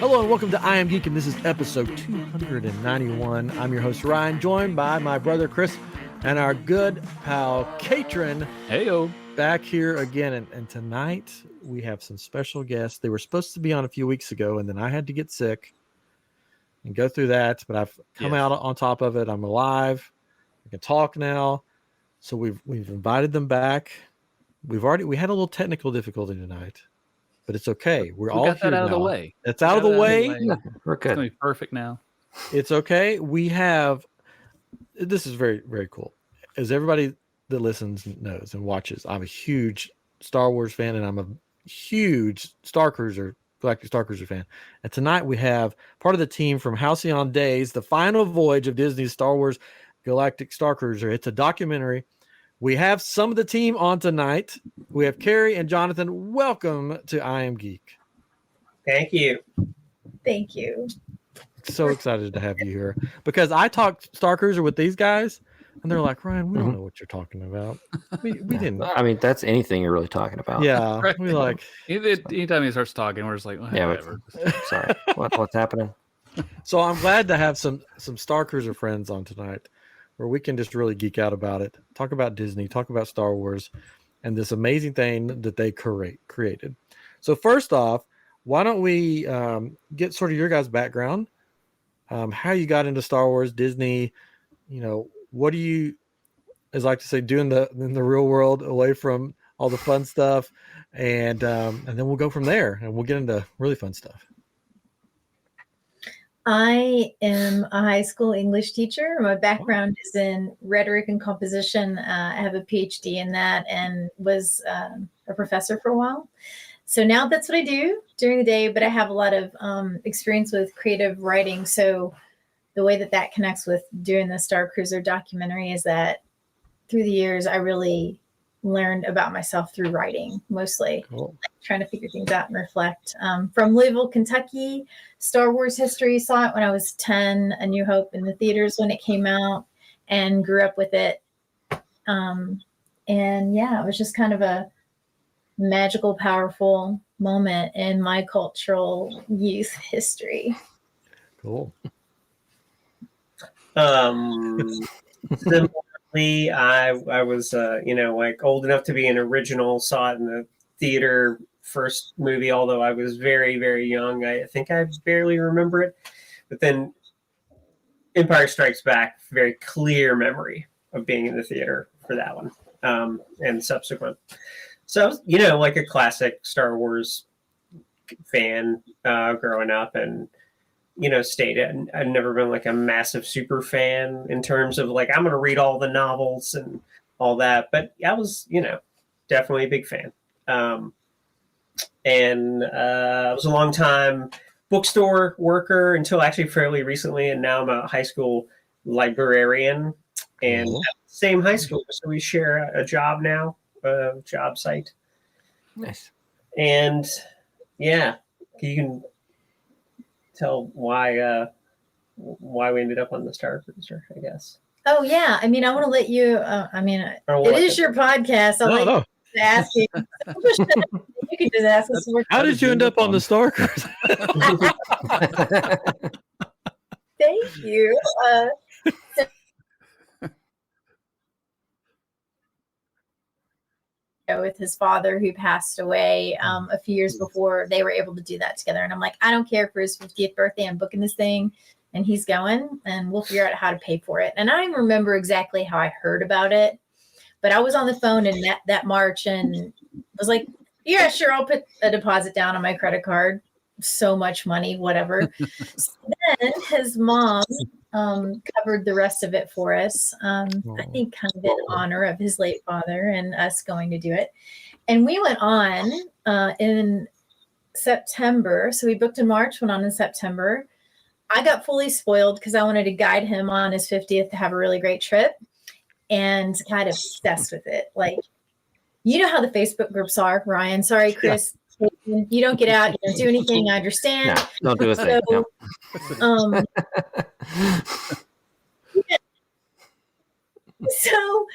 Hello and welcome to I Am Geek, and this is episode 291. I'm your host Ryan, joined by my brother Chris and our good pal Katrin. Heyo. Back here again, and tonight we have some special guests. They were supposed to be on a few weeks ago, and then I had to get sick and go through that, but I've come out on top of it. I'm alive. I can talk now. So we've invited them back. We had a little technical difficulty tonight, but it's okay. We got that out of the way. It's out of the way. Yeah, we're good. It's gonna be perfect now. It's okay. This is very, very cool. As everybody that listens knows and watches, I'm a huge Star Wars fan, and I'm a huge Galactic Starcruiser fan. And tonight we have part of the team from Halcyon Daze, the final voyage of Disney's Star Wars Galactic Starcruiser. It's a documentary. We have some of the team on tonight. We have Carrie and Jonathan. Welcome to I Am Geek. Thank you. Thank you. So excited to have you here because I talked Starcruiser with these guys, and they're like, Ryan, we don't know what you're talking about. We didn't. I mean, that's anything you're really talking about. Yeah, Right. we like. Anytime he starts talking, we're just like, oh, Yeah, whatever. Sorry, what's happening? So I'm glad to have some Starcruiser friends on tonight, where we can just really geek out about it, talk about Disney, talk about Star Wars, and this amazing thing that they created. So first off, why don't we get sort of your guys' background, how you got into Star Wars, Disney, what do you, as I like to say, do in the real world away from all the fun stuff, and then we'll go from there, and we'll get into really fun stuff. I am a high school English teacher. My background is in rhetoric and composition. I have a PhD in that and was a professor for a while. So now that's what I do during the day, but I have a lot of experience with creative writing. So the way that connects with doing the Starcruiser documentary is that through the years, I really learned about myself through writing, mostly. Cool. Trying to figure things out and reflect. From Louisville, Kentucky, Star Wars history, saw it when I was 10, A New Hope in the theaters when it came out, and grew up with it. And yeah, it was just kind of a magical, powerful moment in my cultural youth history. Cool. Similarly, I was like old enough to be an original, saw it in the theater, first movie, although I was very, very young. I think I barely remember it. But then Empire Strikes Back, very clear memory of being in the theater for that one, and subsequent. So I was, like a classic Star Wars fan growing up, and stayed. I'd never been like a massive super fan in terms of like I'm going to read all the novels and all that, but I was definitely a big fan. And I was a long time bookstore worker until actually fairly recently, and now I'm a high school librarian and same high school, so we share a job now, a job site. Nice. And yeah, you can tell why we ended up on the Starcruiser, I guess. Oh yeah, I mean, I want to let you. It is your podcast. I'll ask you. You can just ask us. How did you end up on the Starcruiser? Thank you. With his father, who passed away a few years before they were able to do that together, and I'm like, I don't care, for his 50th birthday, I'm booking this thing, and he's going, and we'll figure out how to pay for it. And I don't even remember exactly how I heard about it, but I was on the phone in that March and was like, yeah, sure, I'll put a deposit down on my credit card. So much money, whatever. So then his mom covered the rest of it for us. I think kind of in honor of his late father and us going to do it. And we went on in September. So we booked in March, went on in September. I got fully spoiled because I wanted to guide him on his 50th to have a really great trip, and kind of obsessed with it. Like, you know how the Facebook groups are, Ryan. Sorry, Chris. Yeah. You don't get out. You don't do anything. I understand. No, don't do a thing. So, no. So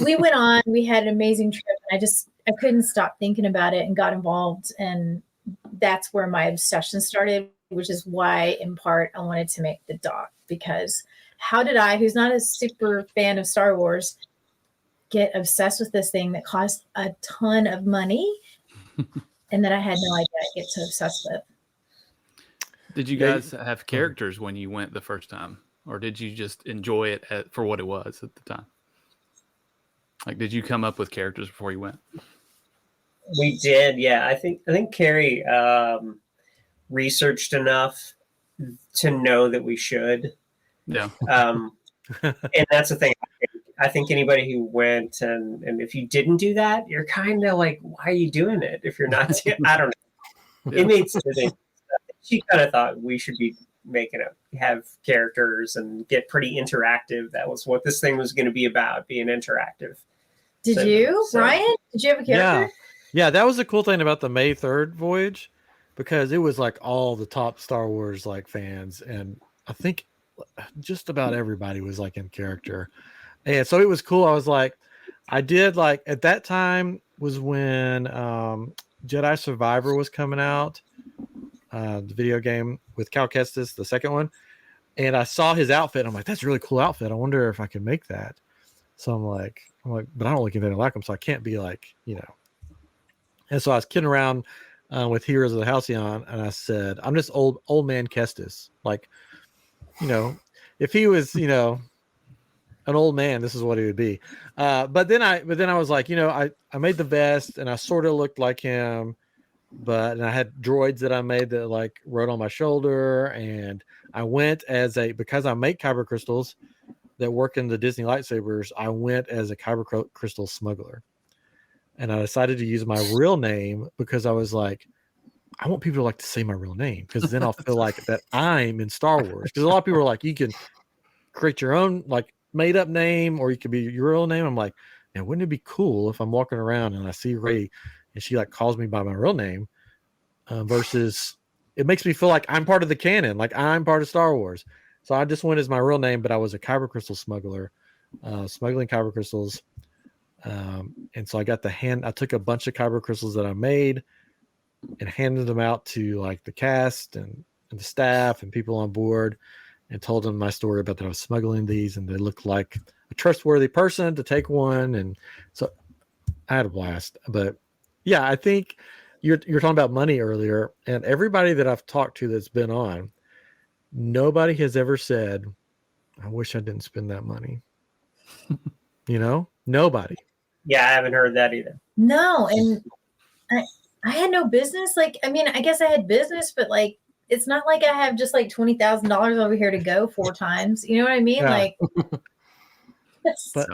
we went on. We had an amazing trip, and I couldn't stop thinking about it and got involved. And that's where my obsession started, which is why, in part, I wanted to make the doc, because how did I, who's not a super fan of Star Wars, get obsessed with this thing that cost a ton of money and that I had no idea I'd get so obsessed with? Did you guys have characters when you went the first time, or did you just enjoy it for what it was at the time? Like, did you come up with characters before you went? We did, yeah. I think Carrie researched enough to know that we should. Yeah. And that's the thing. I think anybody who went and if you didn't do that, you're kind of like, why are you doing it? If you're not, I don't know. It made sense. She kind of thought we should be have characters and get pretty interactive. That was what this thing was going to be about, being interactive. Did you, Ryan? Did you have a character? Yeah, that was the cool thing about the May 3rd voyage, because it was like all the top Star Wars like fans, and I think just about everybody was like in character. And so it was cool. I was like, I did like at that time was when Jedi Survivor was coming out, the video game with Cal Kestis, the second one. And I saw his outfit. I'm like, that's a really cool outfit. I wonder if I can make that. So I'm like, but I don't look anything like him, so I can't be like, you know. And so I was kidding around with Heroes of the Halcyon, and I said, I'm just old man Kestis. Like, you know, if he was, you know, an old man, this is what he would be. But then I was like, you know, I made the vest and I sort of looked like him, and I had droids that I made that like rode on my shoulder, and I went because I make kyber crystals that work in the Disney lightsabers, I went as a kyber crystal smuggler. And I decided to use my real name because I was like, I want people to like to say my real name, because then I'll feel like that I'm in Star Wars. Because a lot of people are like, you can create your own like made up name, or you could be your real name. I'm like, man, wouldn't it be cool if I'm walking around and I see Ray and she like calls me by my real name, versus it makes me feel like I'm part of the canon, like I'm part of Star Wars. So I just went as my real name, but I was a kyber crystal smuggler, smuggling kyber crystals. And so I took a bunch of kyber crystals that I made and handed them out to like the cast and the staff and people on board, and told them my story about that I was smuggling these, and they looked like a trustworthy person to take one. And so I had a blast. But yeah, I think you're talking about money earlier, and everybody that I've talked to that's been on, nobody has ever said, I wish I didn't spend that money. You know, nobody. Yeah, I haven't heard that either. No, and I had no business. Like, I mean, I guess I had business, but like, it's not like I have just like $20,000 over here to go 4 times. You know what I mean? Yeah. Like, But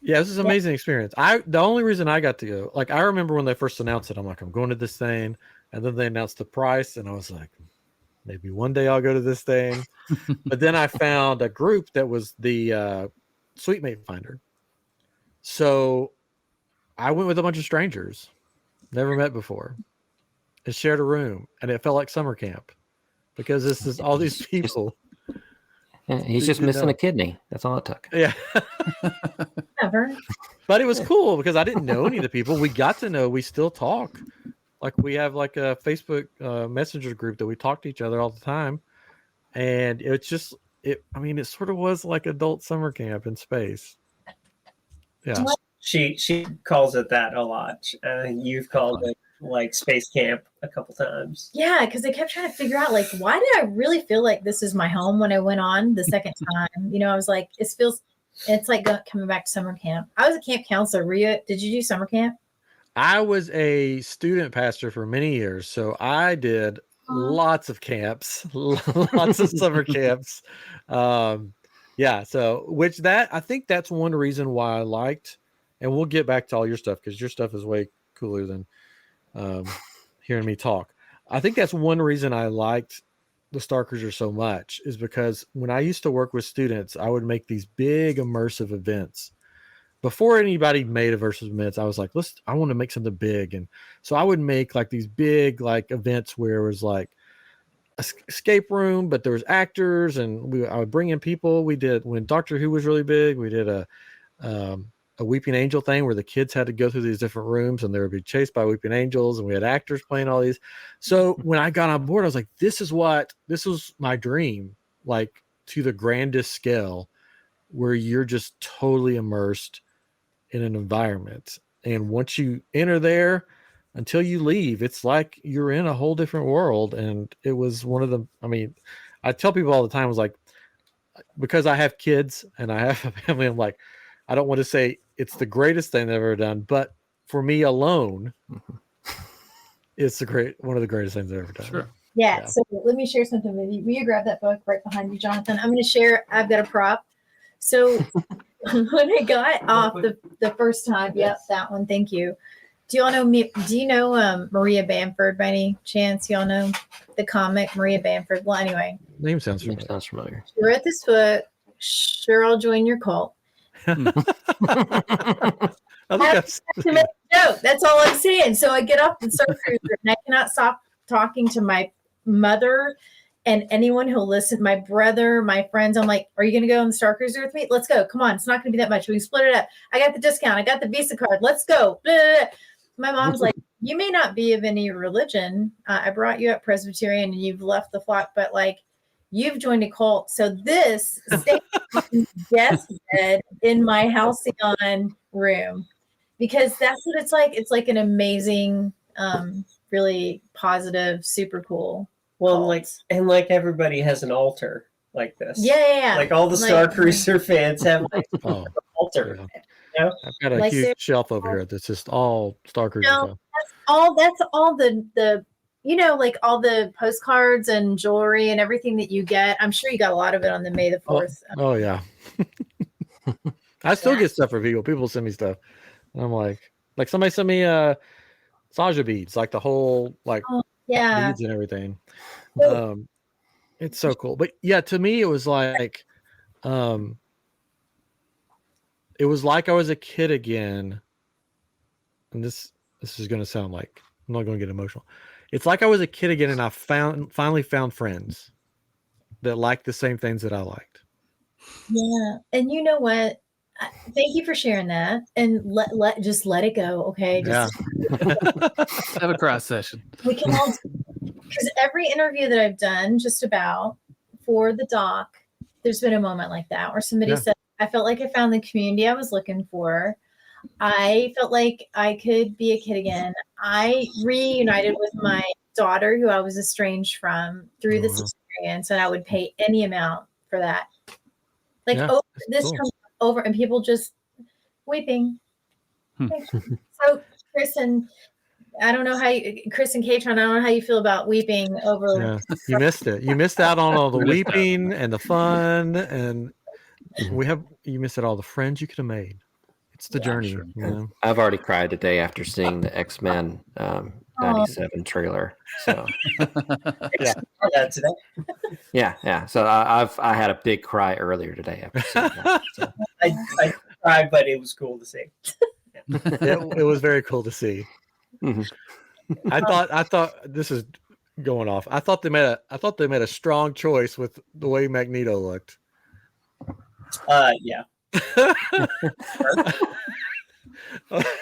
yeah, this is an amazing experience. The only reason I got to go, like, I remember when they first announced it, I'm like, I'm going to this thing, and then they announced the price, and I was like, maybe one day I'll go to this thing. But then I found a group that was the Sweet Mate Finder. So I went with a bunch of strangers, never met before, and shared a room, and it felt like summer camp, because this is all these people. He's just missing a kidney. That's all it took. Yeah. Never. But it was cool because I didn't know any of the people. We got to know. We still talk. Like, we have like a Facebook messenger group that we talk to each other all the time. And it's just, it sort of was like adult summer camp in space. Yeah. She calls it that a lot. You've called it like space camp a couple times. Yeah, because I kept trying to figure out, like, why did I really feel like this is my home when I went on the second time? You know, I was like, it's like coming back to summer camp. I was a camp counselor. Did you do summer camp? I was a student pastor for many years, so I did lots of camps, lots of summer camps. Yeah, so I think that's one reason why I liked, and we'll get back to all your stuff because your stuff is way cooler than hearing me talk. I think that's one reason I liked the Starcruiser so much, is because when I used to work with students, I would make these big immersive events. Before anybody made immersive events, I was like, I want to make something big. And so I would make like these big like events where it was like a escape room, but there was actors, and I would bring in people. We did, when Doctor Who was really big, we did a Weeping Angel thing where the kids had to go through these different rooms and they would be chased by Weeping Angels, and we had actors playing all these. So when I got on board, I was like, this was my dream, like to the grandest scale, where you're just totally immersed in an environment. And once you enter there, until you leave, it's like you're in a whole different world. And it was one of the, I mean, I tell people all the time, I was like, because I have kids and I have a family, I'm like, I don't want to say it's the greatest thing they've ever done, but for me alone, it's one of the greatest things I've ever done. Sure. Yeah. So let me share something with you. Will you grab that book right behind you, Jonathan? I'm going to share. I've got a prop. So when I got off the first time, yep, that one. Thank you. Do you all know me? Do you know Maria Bamford by any chance? You all know the comic Maria Bamford? Well, anyway, Name sounds familiar. She wrote this book. Sure, I'll join your cult. That's all I'm saying. So I get off the Starcruiser and I cannot stop talking to my mother and anyone who'll listen, my brother, my friends. I'm like, are you going to go on the Starcruiser with me? Let's go. Come on. It's not going to be that much. We can split it up. I got the discount. I got the Visa card. Let's go. Blah, blah, blah. My mom's like, you may not be of any religion. I brought you up Presbyterian and you've left the flock, but like, you've joined a cult. So this stays on guest bed in my Halcyon room, because that's what it's like. It's like an amazing, really positive, super cool. Well, cult. like everybody has an altar like this. Yeah. Like all the Starcruiser fans have like an altar. Yeah. You know? I've got a Like huge shelf over here that's just all Starcruiser stuff. That's all the like all the postcards and jewelry and everything that you get. I'm sure you got a lot of it on the May the 4th. Oh yeah. I still get stuff from people. People send me stuff. And I'm like somebody sent me Saja beads, like the whole beads and everything. It's so cool. But yeah, to me it was like I was a kid again. And this is going to sound like I'm not going to get emotional. It's like I was a kid again, and I finally found friends that liked the same things that I liked. Yeah, and you know what? Thank you for sharing that, and just let it go, okay? Just have a cry session. We can all, because every interview that I've done, just about for the doc, there's been a moment like that where somebody said, "I felt like I found the community I was looking for. I felt like I could be a kid again. I reunited with my daughter, who I was estranged from, through this experience, and I would pay any amount for that." Like, this comes over, and people just weeping. So, Chris and I don't know how Chris and Katron, I don't know how you feel about weeping over. Yeah. You missed it. You missed out on all the weeping and the fun, and you missed out all the friends you could have made. It's the journey. Sure. You know? I've already cried today after seeing the X-Men 97 trailer. So yeah. So I had a big cry earlier today after seeing that. So. I cried, but it was cool to see. It was very cool to see. Mm-hmm. I thought this is going off. I thought they made a strong choice with the way Magneto looked. Yeah.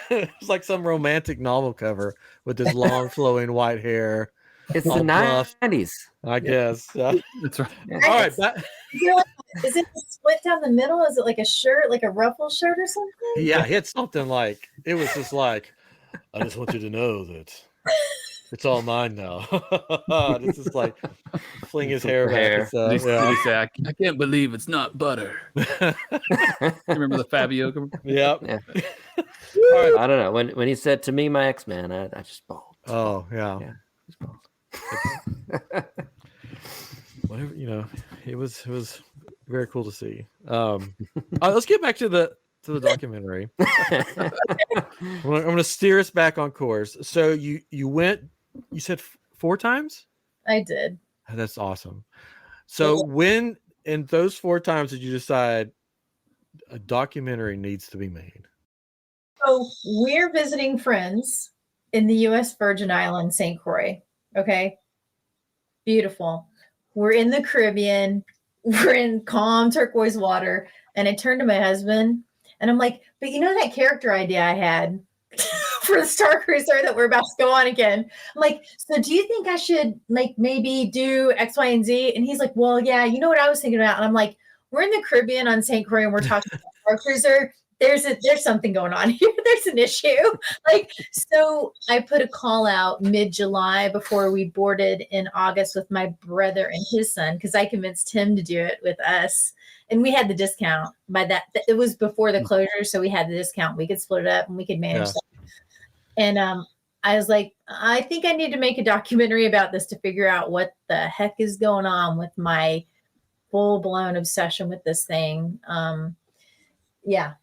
It's like some romantic novel cover with this long flowing white hair. It's the 90s, I guess. That's right. All right. Is it split down the middle? Is it like a shirt, like a ruffle shirt or something? Yeah, it's something like, it was just like, I just want you to know that it's all mine now. This is like fling his hair back. Did he say, I can't believe it's not butter. Remember the Fabio? Yep. Yeah. All right. I don't know. When he said, "To me, my X-Man," I just bawled. Oh, yeah. Whatever, it was very cool to see. Let's get back to the documentary. I'm going to steer us back on course. So you went, you said 4 times? I did. That's awesome. So when in those 4 times did you decide a documentary needs to be made? So we're visiting friends in the U.S. Virgin Islands, St. Croix. Okay. Beautiful. We're in the Caribbean. We're in calm turquoise water. And I turned to my husband And I'm like, but you know that character idea I had for the Starcruiser that we're about to go on again? I'm like, so do you think I should like maybe do X, Y, and Z? And he's like, well, yeah, you know what I was thinking about? And I'm like, we're in the Caribbean on St. Croix and we're talking about Starcruiser. There's something going on here. There's an issue. Like, so I put a call out mid-July before we boarded in August with my brother and his son, because I convinced him to do it with us. And we had the discount by that. It was before the closure. So we had the discount. We could split it up and we could manage that. And I was like, I think I need to make a documentary about this to figure out what the heck is going on with my full-blown obsession with this thing. Yeah.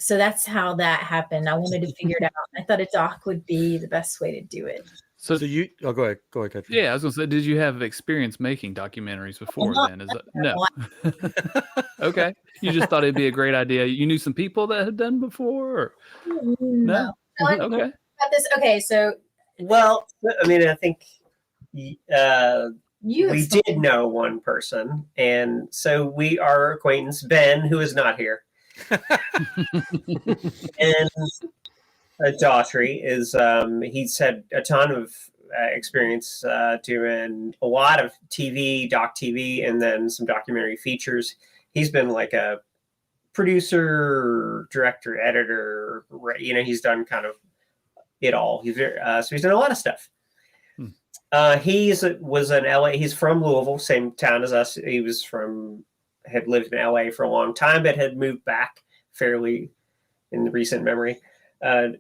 So that's how that happened. I wanted to figure it out. I thought a doc would be the best way to do it. So you, go ahead, Katrina. Yeah, I was gonna say, did you have experience making documentaries before then? Is that no? Okay, you just thought it'd be a great idea. You knew some people that had done before, or no? Okay. Okay, so well, I mean, I think we you did know one person, and so our acquaintance Ben, who is not here. And Daughtry is he's had a ton of experience doing a lot of doc TV, and then some documentary features. He's been like a producer, director, editor. You know, he's done kind of it all. He's so he's done a lot of stuff. He was in LA. He's from Louisville, same town as us. He had lived in LA for a long time, but had moved back fairly in the recent memory. So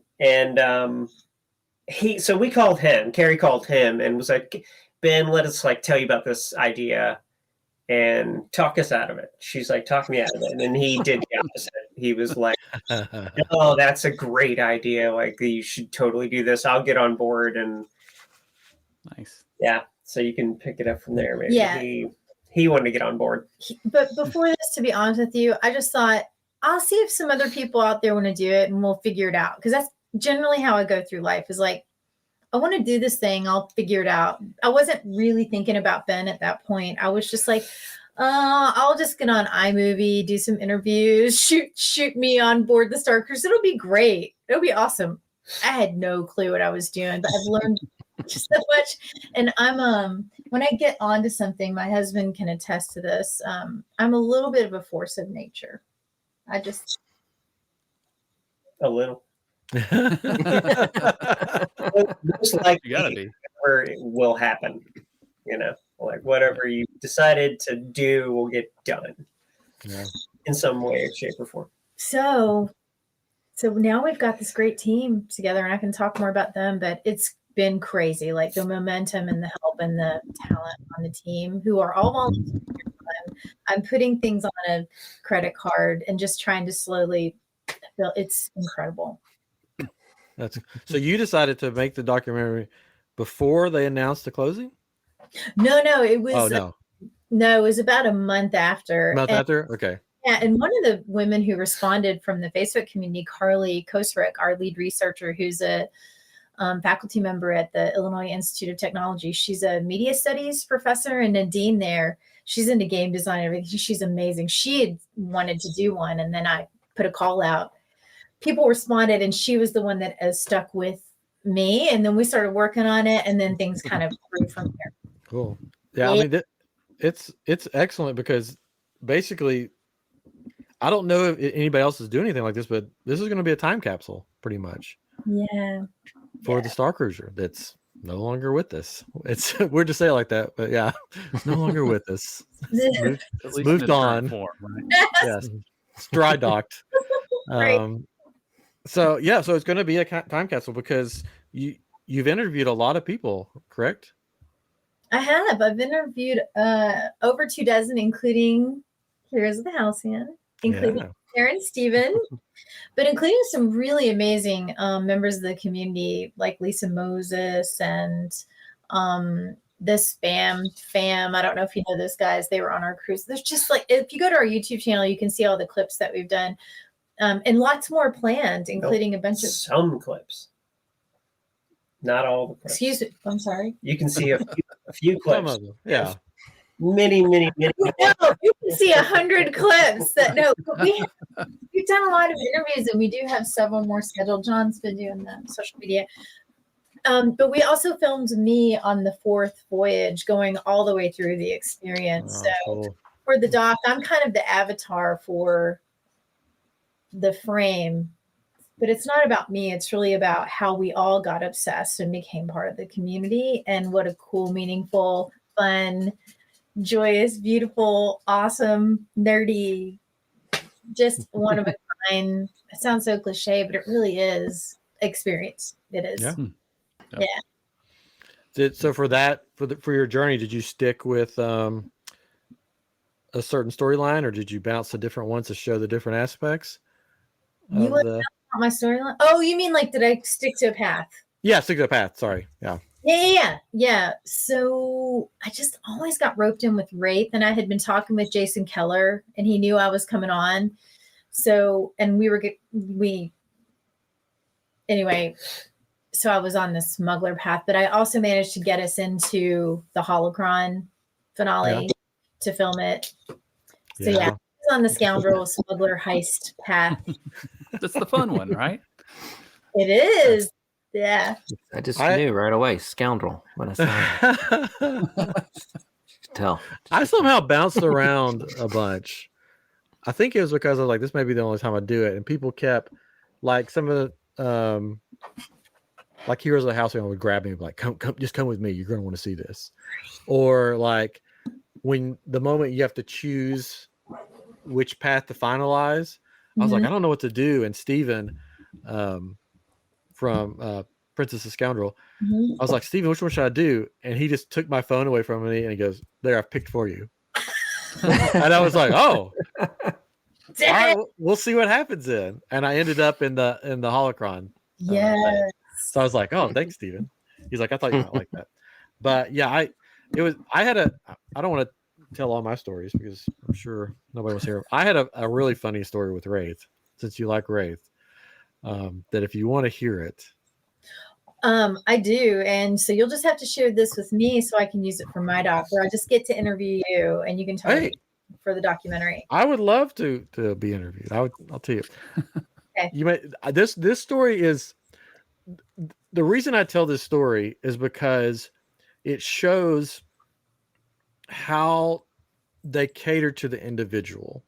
we called him, Carrie called him and was like, Ben, let us like tell you about this idea and talk us out of it. She's like, talk me out of it. And he did the opposite. He was like, oh, that's a great idea. Like, you should totally do this. I'll get on board. And nice. Yeah. So you can pick it up from there. Maybe. Yeah. He wanted to get on board. But before this, to be honest with you, I just thought, I'll see if some other people out there want to do it and we'll figure it out. Because that's generally how I go through life, is like, I want to do this thing. I'll figure it out. I wasn't really thinking about Ben at that point. I was just like, I'll just get on iMovie, do some interviews, shoot me on board the Starcruiser. It'll be great. It'll be awesome. I had no clue what I was doing, but I've learned so much. And I'm when I get onto something, my husband can attest to this. I'm a little bit of a force of nature. I just a little. Most likely, you gotta be. whatever it will happen. You know, like whatever you decided to do will get done. Yeah. In some way, shape, or form. So now we've got this great team together, and I can talk more about them. But it's been crazy, like the momentum and the help and the talent on the team, who are all volunteers. I'm putting things on a credit card and just trying to slowly feel. It's incredible. So you decided to make the documentary before they announced the closing? No, it was. Oh no, no, it was about a month after. Okay. Yeah, and one of the women who responded from the Facebook community, Carly Kosrick, our lead researcher, who's a faculty member at the Illinois Institute of Technology. She's a media studies professor and a dean there. She's into game design and everything. She's amazing. She had wanted to do one, and then I put a call out. People responded, and she was the one that stuck with me. And then we started working on it, and then things kind of grew from there. Cool. Yeah, I mean, it's excellent because basically, I don't know if anybody else is doing anything like this, but this is going to be a time capsule, pretty much. Yeah. For the Starcruiser that's no longer with us. It's weird to say it like that, but yeah, it's no longer with us. It's moved on. Form, right? Yes, it's dry docked. Right. So it's going to be a time capsule because you've interviewed a lot of people, correct? I have. I've interviewed over 24, including Heroes of the Halcyon, including Aaron Stephen, but including some really amazing members of the community like Lisa Moses and the Spam Fam. I don't know if you know those guys. They were on our cruise. There's just like, if you go to our YouTube channel, you can see all the clips that we've done. And lots more planned, including a bunch of some clips. Not all the clips. Excuse me. I'm sorry. You can see a few clips. Some of them. Yeah. many. No, you can see 100 clips that no, but we've done a lot of interviews and we do have several more scheduled. John's been doing the social media. But we also filmed me on the 4th voyage going all the way through the experience. Oh, So cool. for the doc, I'm kind of the avatar for the frame, but it's not about me. It's really about how we all got obsessed and became part of the community, and what a cool, meaningful, fun, joyous, beautiful, awesome, nerdy, just one of a kind. It sounds so cliche, but it really is experience. It is. Yeah. Yeah. So for your journey, did you stick with a certain storyline, or did you bounce to different ones to show the different aspects? You want to know about my storyline? Oh, you mean like, did I stick to a path? Yeah, stick to the path. Sorry. Yeah. So I just always got roped in with Wraith, and I had been talking with Jason Keller, and he knew I was coming on. So, and anyway, so I was on the smuggler path, but I also managed to get us into the Holocron finale to film it. So yeah, I was on the scoundrel smuggler heist path. That's the fun one, right? It is. Yeah. I just knew right away, scoundrel, when I saw it. Tell. I somehow bounced around a bunch. I think it was because I was like, this may be the only time I do it. And people kept, like, some of the, like, Heroes of the Halcyon would grab me and be like, come, just come with me. You're going to want to see this. Or, like, when the moment you have to choose which path to finalize, I was like, I don't know what to do. And Steven, from Princess of Scoundrel, I was like, Steven, which one should I do? And he just took my phone away from me and he goes, there, I've picked for you. And I was like, oh, all right, we'll see what happens then. And I ended up in the holocron. So I was like, oh, thanks, Steven. He's like, I thought you might like that. But yeah, I don't want to tell all my stories because I'm sure nobody was here. I had a really funny story with Wraith, since you like Wraith, that if you want to hear it. I do. And so you'll just have to share this with me so I can use it for my doc, where I just get to interview you and you can tell me for the documentary. I would love to be interviewed. I'll tell you. Okay. You may this story is the reason I tell this story is because it shows how they cater to the individual,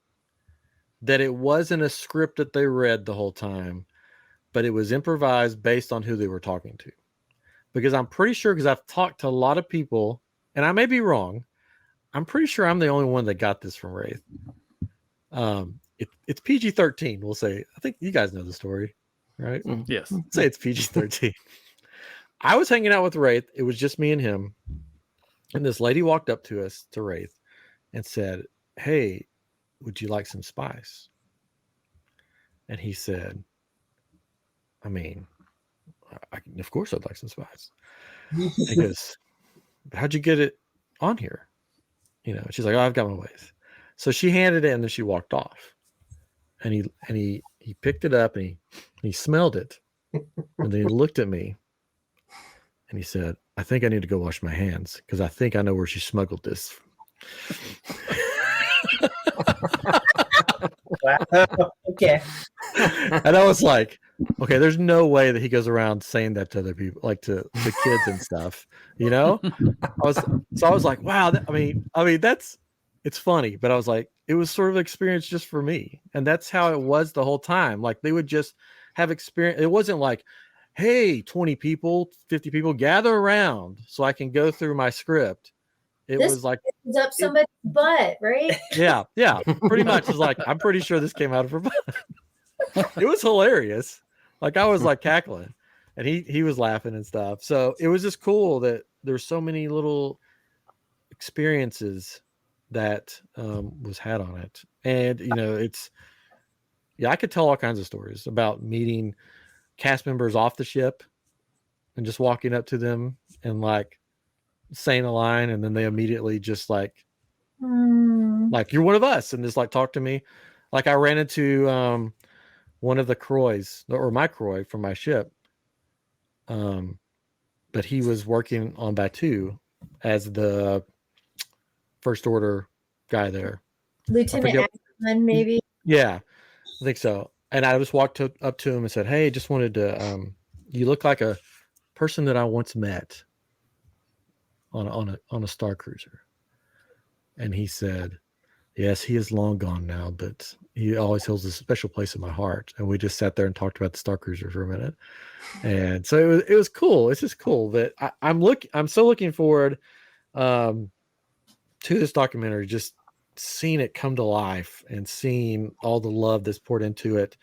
that it wasn't a script that they read the whole time, but it was improvised based on who they were talking to. Because I'm pretty sure, because I've talked to a lot of people, and I may be wrong, I'm pretty sure I'm the only one that got this from Wraith. It's PG-13, we'll say. I think you guys know the story, right? Yes. Let's say it's PG-13. I was hanging out with Wraith. It was just me and him. And this lady walked up to us, to Wraith, and said, hey, would you like some spice? And he said, I mean, of course I'd like some spice. He goes, how'd you get it on here? You know, she's like, oh, I've got my ways. So she handed it and then she walked off. And he picked it up and he smelled it. And then he looked at me and he said, I think I need to go wash my hands because I think I know where she smuggled this. Wow. Okay. And I was like, okay, there's no way that he goes around saying that to other people, like to kids and stuff, you know? I was like, wow. It's funny, but I was like, it was sort of an experience just for me. And that's how it was the whole time. Like they would just have experience. It wasn't like, hey, 20 people, 50 people gather around so I can go through my script. It was like it's up somebody's butt, right? Yeah, pretty much. It's like, I'm pretty sure this came out of her butt. It was hilarious. Like I was like cackling and he was laughing and stuff. So it was just cool that there's so many little experiences that was had on it. And, you know, I could tell all kinds of stories about meeting cast members off the ship and just walking up to them and like saying a line. And then they immediately just like you're one of us and just like talk to me. Like I ran into one of the Croys or my Croy from my ship. But he was working on Batu as the first order guy there. Lieutenant forget- Axman, maybe. Yeah, I think so. And I just walked up to him and said, "Hey, just wanted to. You look like a person that I once met on a Starcruiser." And he said, "Yes, he is long gone now, but he always holds a special place in my heart." And we just sat there and talked about the Starcruiser for a minute. And so it was cool. It's just cool that I'm so looking forward to this documentary, just seeing it come to life and seeing all the love that's poured into it.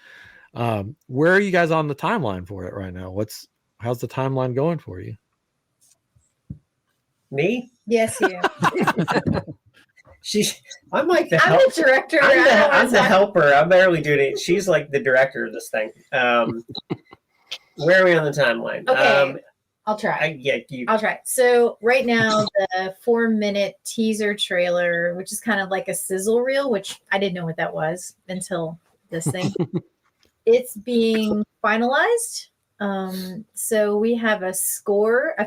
Where are you guys on the timeline for it right now? How's the timeline going for you? Me? Yes, you. I'm like the I'm the director. I'm the helper. I'm barely doing it. She's like the director of this thing. Where are we on the timeline? Okay, I'll try. I'll try. So right now, the 4-minute teaser trailer, which is kind of like a sizzle reel, which I didn't know what that was until this thing. It's being finalized. So we have a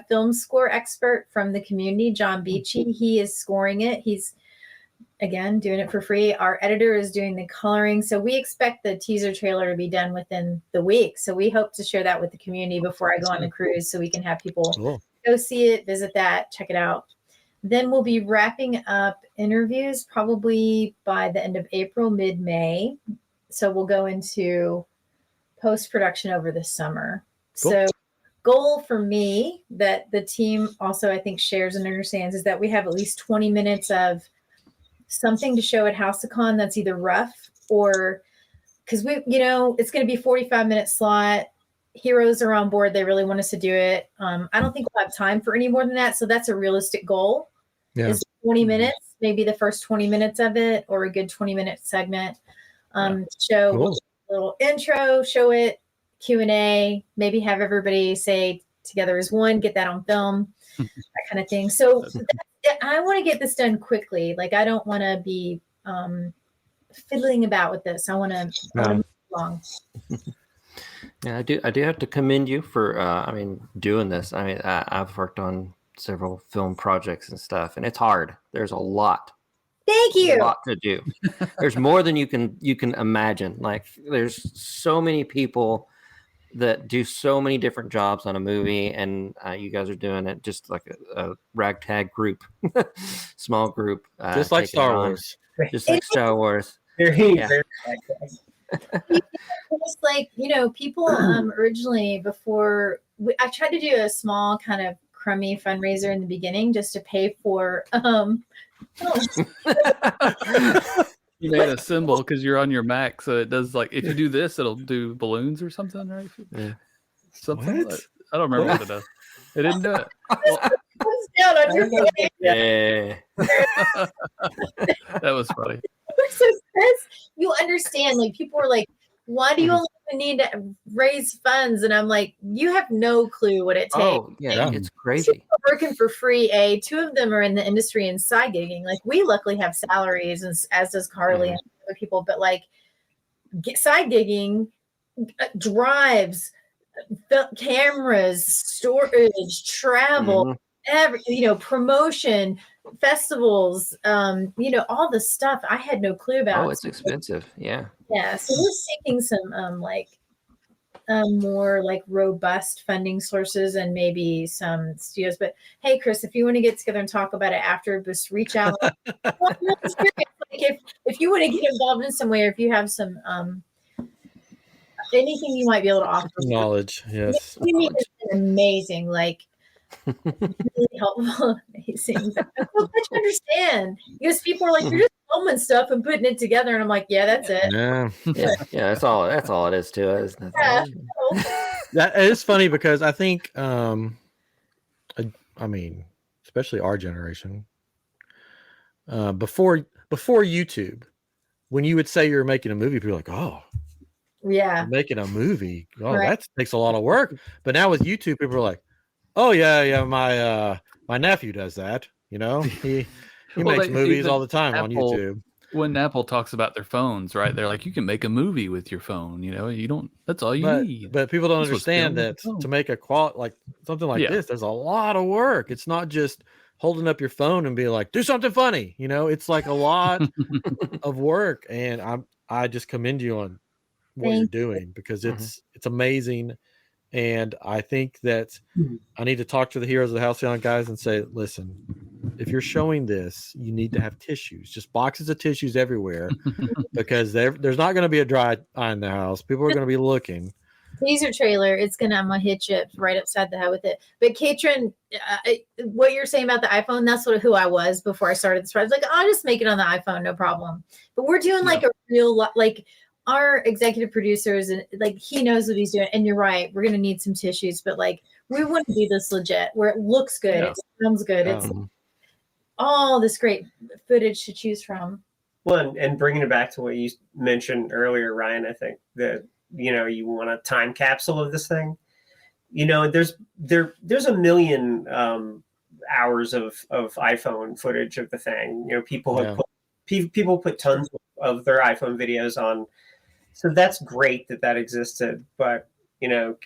film score expert from the community, John Beachy. He is scoring it. He's, again, doing it for free. Our editor is doing the coloring. So we expect the teaser trailer to be done within the week. So we hope to share that with the community before I go on the cruise so we can have people go see it, visit that, check it out. Then we'll be wrapping up interviews probably by the end of April, mid-May. So we'll go into post-production over the summer. Cool. So goal for me that the team also I think shares and understands is that we have at least 20 minutes of something to show at HouseCon that's either rough or because it's going to be 45-minute slot. Heroes are on board. They really want us to do it. I don't think we'll have time for any more than that. So that's a realistic goal. Yeah. Is 20 minutes, maybe the first 20 minutes of it or a good 20-minute segment. Show Cool. a little intro, show it, Q&A, maybe have everybody say together as one, get that on film, that kind of thing. So I want to get this done quickly. Like, I don't want to be fiddling about with this. I want to move along. Yeah, I do have to commend you for, doing this. I mean, I've worked on several film projects and stuff, and it's hard. There's a lot. Thank you. A lot to do. There's more than you can imagine. Like, there's so many people that do so many different jobs on a movie, and you guys are doing it just like a ragtag group, small group, just like Star Wars. Just like Star Wars. Very It's like, people originally before I tried to do a small kind of crummy fundraiser in the beginning just to pay for You made a symbol because you're on your Mac, so it does like if you do this, it'll do balloons or something, right? Yeah. Something. What? I don't remember what it does. It didn't do it. It's down on your face. Yeah. That was funny. So Chris, you understand, like people were like, why do you only need to raise funds? And I'm like, you have no clue what it takes. Oh, yeah, it's crazy. People are working for free. Two of them are in the industry and side gigging. Like, we luckily have salaries, and as does Carly and other people. But like, side gigging, drives, cameras, storage, travel, promotion, festivals, all the stuff I had no clue about. Oh, it's expensive. Yeah. Yeah, so we're seeking some more like robust funding sources and maybe some studios. But hey, Chris, if you want to get together and talk about it after, just reach out. If you want to get involved in some way, or if you have some anything you might be able to offer. Knowledge, yes. You mean it's amazing, like really helpful, amazing. I'm so glad you understand, because people are like, you're just filming stuff and putting it together, and I'm like, yeah, that's it. Yeah. That's all it is to it. That is funny because I think, especially our generation, before YouTube, when you would say you're making a movie, people are like, oh. Yeah, making a movie. Oh, that takes a lot of work. But now with YouTube, people are like, "Oh yeah, my nephew does that. He makes movies all the time on YouTube." When Apple talks about their phones, right? They're like, you can make a movie with your phone. You don't. That's all you need. But people don't understand that to make a something like this, there's a lot of work. It's not just holding up your phone and being like, do something funny. You know, it's like a lot of work, and I just commend you on what you're doing, because it's amazing. And I think that I need to talk to the Heroes of the Halcyon guys and say, listen, if you're showing this, you need to have tissues, just boxes of tissues everywhere, because there's not going to be a dry eye in the house. People are going to be looking. Teaser trailer, I'm gonna hit you right upside the head with it. But Katrin, what you're saying about the iPhone, that's who I was before I started this project. Like, I'll just make it on the iPhone, no problem. But we're doing like a real like our executive producers, and like he knows what he's doing. And you're right, we're gonna need some tissues, but like we want to do this legit, where it looks good, it sounds good, it's all this great footage to choose from. Well, and bringing it back to what you mentioned earlier, Ryan, I think that, you know, you want a time capsule of this thing. You know, there's a million hours of iPhone footage of the thing. You know, people put tons of their iPhone videos on. So that's great that existed. But, you know,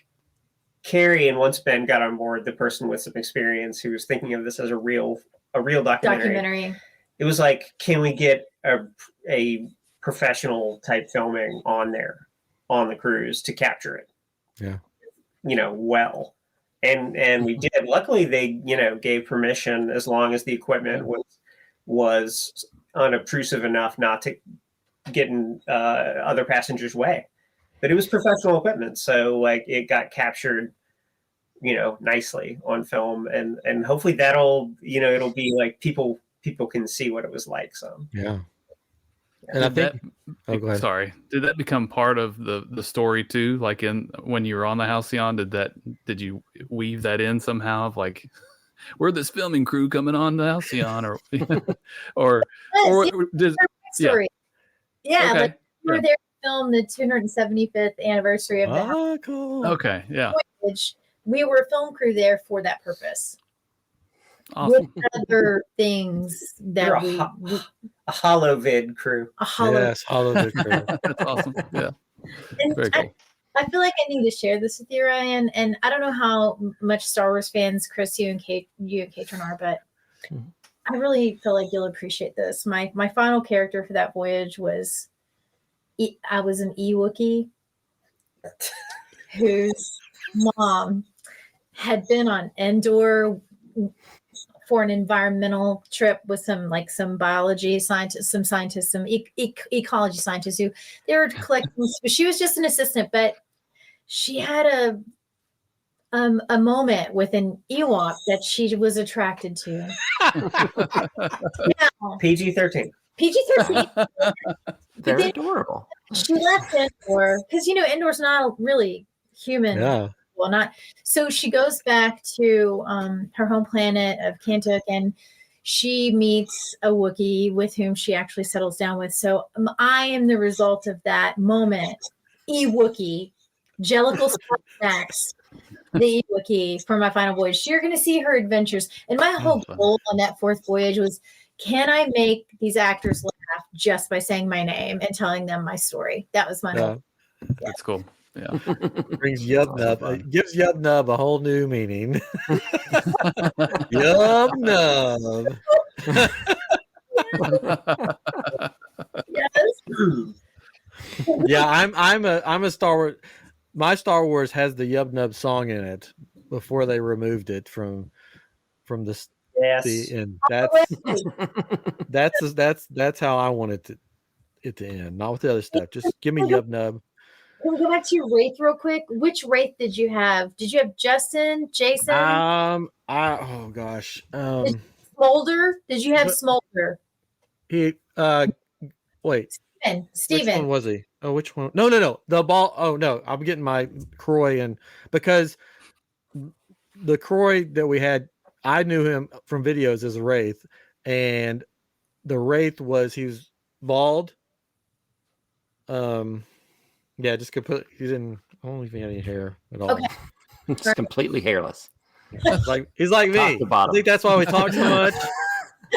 Carrie and once Ben got on board, the person with some experience who was thinking of this as a real documentary. It was like, can we get a professional type filming on there on the cruise to capture it? Yeah. You know, well. And we did. Luckily they, you know, gave permission as long as the equipment was unobtrusive enough not to get in other passengers' way. But it was professional equipment, so like it got captured, you know, nicely on film, and hopefully that'll, you know, it'll be like people can see what it was like. So yeah. And I think, go ahead. Sorry, did that become part of the story too? Like when you were on the Halcyon, did you weave that in somehow? Of like, we're this filming crew coming on the Halcyon, or did story? Yeah, okay. like we were there to film the 275th anniversary of the Oh, cool. Okay, yeah. Voyage. We were a film crew there for that purpose. Awesome. With other things that a holovid crew. Yes, holovid crew. That's awesome. Yeah. And very cool. I feel like I need to share this with you, Ryan. And I don't know how much Star Wars fans, Chris, you and Katrin are, but I really feel like you'll appreciate this. My final character for that voyage was I was an Wookiee whose mom had been on Endor for an environmental trip with some biology scientists, some ecology scientists who they were collecting. She was just an assistant, but she had a moment with an Ewok that she was attracted to. PG-13. PG-13. They're adorable. She left Endor because, you know, Endor's not really human. Yeah. Well, not so. She goes back to her home planet of Kantuk, and she meets a Wookiee with whom she actually settles down with. So I am the result of that moment. Wookiee, Jellicle Snacks, the Wookiee for my final voyage. You're going to see her adventures, and my whole goal on that fourth voyage was, can I make these actors laugh just by saying my name and telling them my story? That was my whole. That's cool. Yeah. Brings Yub-Nub. It gives Yub-Nub a whole new meaning. Yub-Nub. Yes. Yeah, I'm a Star Wars. My Star Wars has the Yub-Nub song in it before they removed it from the end. That's how I wanted it to end. Not with the other stuff. Just give me Yub-Nub. Can we go back to your Wraith real quick? Which Wraith did you have? Did you have Justin, Jason? Oh gosh. Smolder? Did you have Smolder? Wait. Steven. Which one was he? Oh, which one? No. The ball. Oh no, I'm getting my Croy in, because the Croy that we had, I knew him from videos as a Wraith, and the Wraith he was bald. Yeah, just completely. He didn't. I don't even have any hair at all. Okay. Just completely hairless. He's like me. I think that's why we talk so much.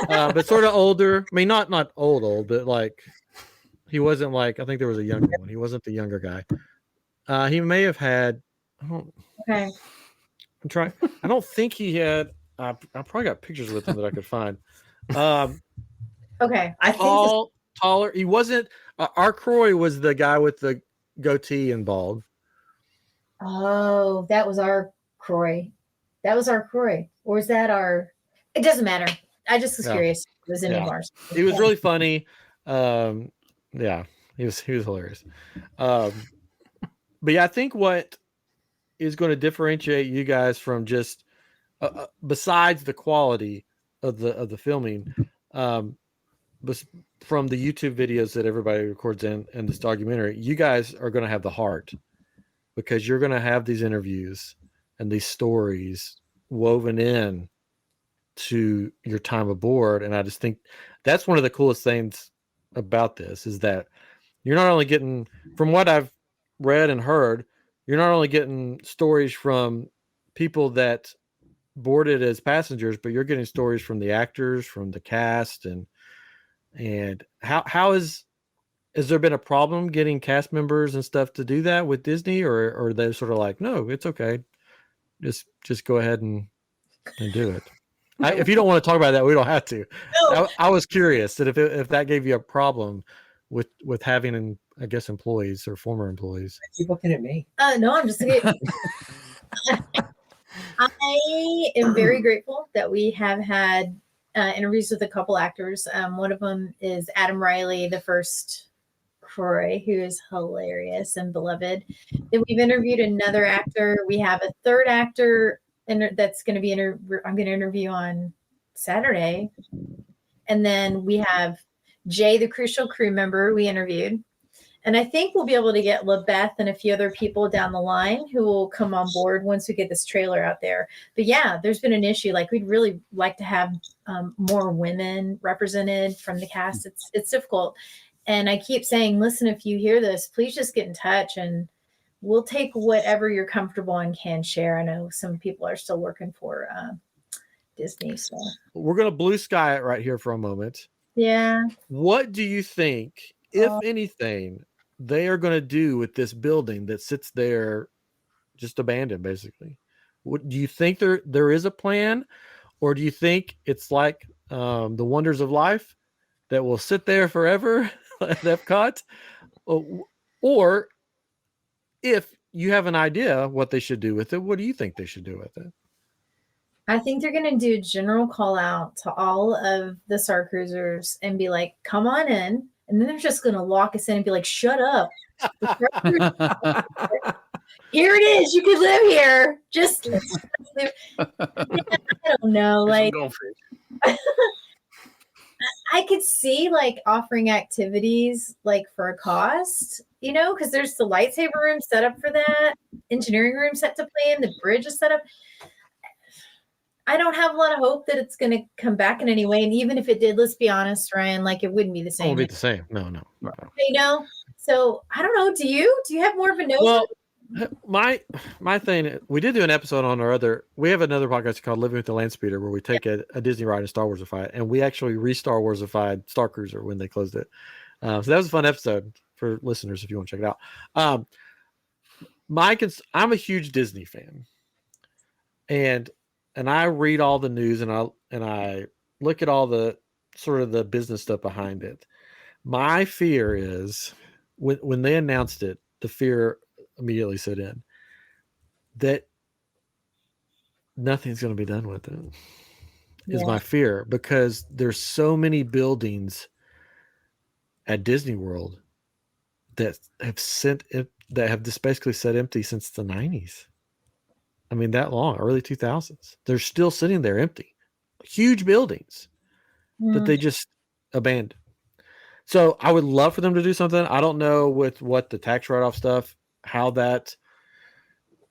But sort of older. I mean, not old, but like he wasn't like. I think there was a younger one. He wasn't the younger guy. He may have had. Okay. I'm trying. I don't think he had. I probably got pictures with him that I could find. Okay. I think Taller. He wasn't. Our Croy was the guy with the goatee and bald. Oh, that was our Croy. That was our Croy. Or is that our? It doesn't matter. I just was Yeah. curious. It was any Yeah. of ours. He was really funny. Yeah, he was hilarious. But yeah, I think what is going to differentiate you guys from just besides the quality of the filming, but from the YouTube videos that everybody records in this documentary, you guys are going to have the heart because you're going to have these interviews and these stories woven in to your time aboard. And I just think that's one of the coolest things about this is that you're not only getting, from what I've read and heard, you're not only getting stories from people that boarded as passengers, but you're getting stories from the actors, from the cast, and how has there been a problem getting cast members and stuff to do that with Disney, or are they sort of like, no, it's okay, just go ahead and do it? If you don't want to talk about that, we don't have to. No. I was curious that if that gave you a problem with having, I guess, employees or former employees. keep looking at me. No, I'm just kidding. I am very grateful that we have had interviews with a couple actors. One of them is Adam Riley, the first Croy, who is hilarious and beloved. Then we've interviewed another actor. We have a third actor that's going to be I'm going to interview on Saturday. And then we have Jay, the crucial crew member we interviewed. And I think we'll be able to get LaBeth and a few other people down the line who will come on board once we get this trailer out there. But yeah, there's been an issue. Like, we'd really like to have more women represented from the cast. It's difficult. And I keep saying, listen, if you hear this, please just get in touch and we'll take whatever you're comfortable and can share. I know some people are still working for Disney. So we're going to blue sky it right here for a moment. Yeah. What do you think, if anything, they are going to do with this building that sits there just abandoned, basically? What do you think there is a plan, or do you think it's like the Wonders of Life that will sit there forever at Epcot? Or if you have an idea what they should do with it, what do you think they should do with it? I think they're going to do a general call out to all of the Starcruisers and be like, come on in. And then they're just going to lock us in and be like, shut up. Here it is. You can live here. Just live. I don't know. Like, I could see like offering activities like for a cost, you know, because there's the lightsaber room set up for that, engineering room set to play in, the bridge is set up. I don't have a lot of hope that it's going to come back in any way. And even if it did, let's be honest, Ryan, like it wouldn't be the same. It won't be the same. No. You know? So I don't know. Do you have more of a notion? Well, my thing, we did do an episode on we have another podcast called Living with the Landspeeder where we take a Disney ride and Star Warsified, and we actually re-Star Warsified Starcruiser when they closed it. So that was a fun episode for listeners if you want to check it out. I'm a huge Disney fan, and I read all the news and I look at all the sort of the business stuff behind it. My fear is when they announced it, the fear immediately set in that nothing's going to be done with it. Is my fear, because there's so many buildings at Disney World that have just basically sat empty since the 90s. I mean, that long, early 2000s. They're still sitting there empty. Huge buildings that they just abandoned. So I would love for them to do something. I don't know with what the tax write-off stuff,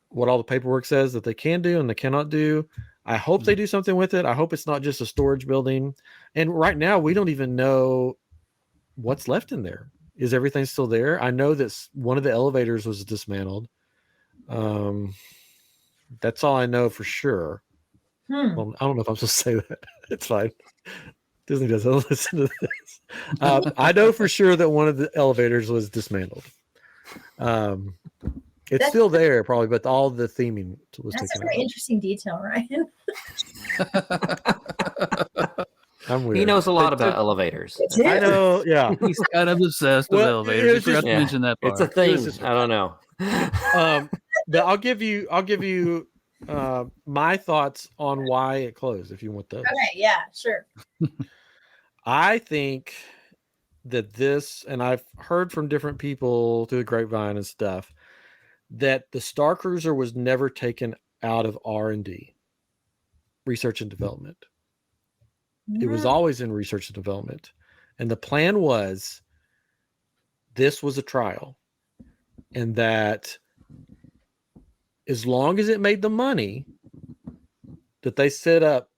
what all the paperwork says that they can do and they cannot do. I hope they do something with it. I hope it's not just a storage building. And right now, we don't even know what's left in there. Is everything still there? I know that one of the elevators was dismantled. That's all I know for sure. Well, I don't know if I'm supposed to say that. It's fine. Disney doesn't listen to this. I know for sure that one of the elevators was dismantled. It's still there, probably, but all the theming was taken out. That's a very interesting detail, Ryan. I'm weird. He knows a lot about elevators. I know. Yeah. He's kind of obsessed with Well, elevators. it You was forgot just- to mention that part. It's a thing. just- I don't know. But I'll give you my thoughts on why it closed if you want those. Okay, yeah, sure. I think that this, and I've heard from different people through the grapevine and stuff, that the Starcruiser was never taken out of R&D, research and development. It was always in research and development. And the plan was this was a trial. And that as long as it made the money that they set up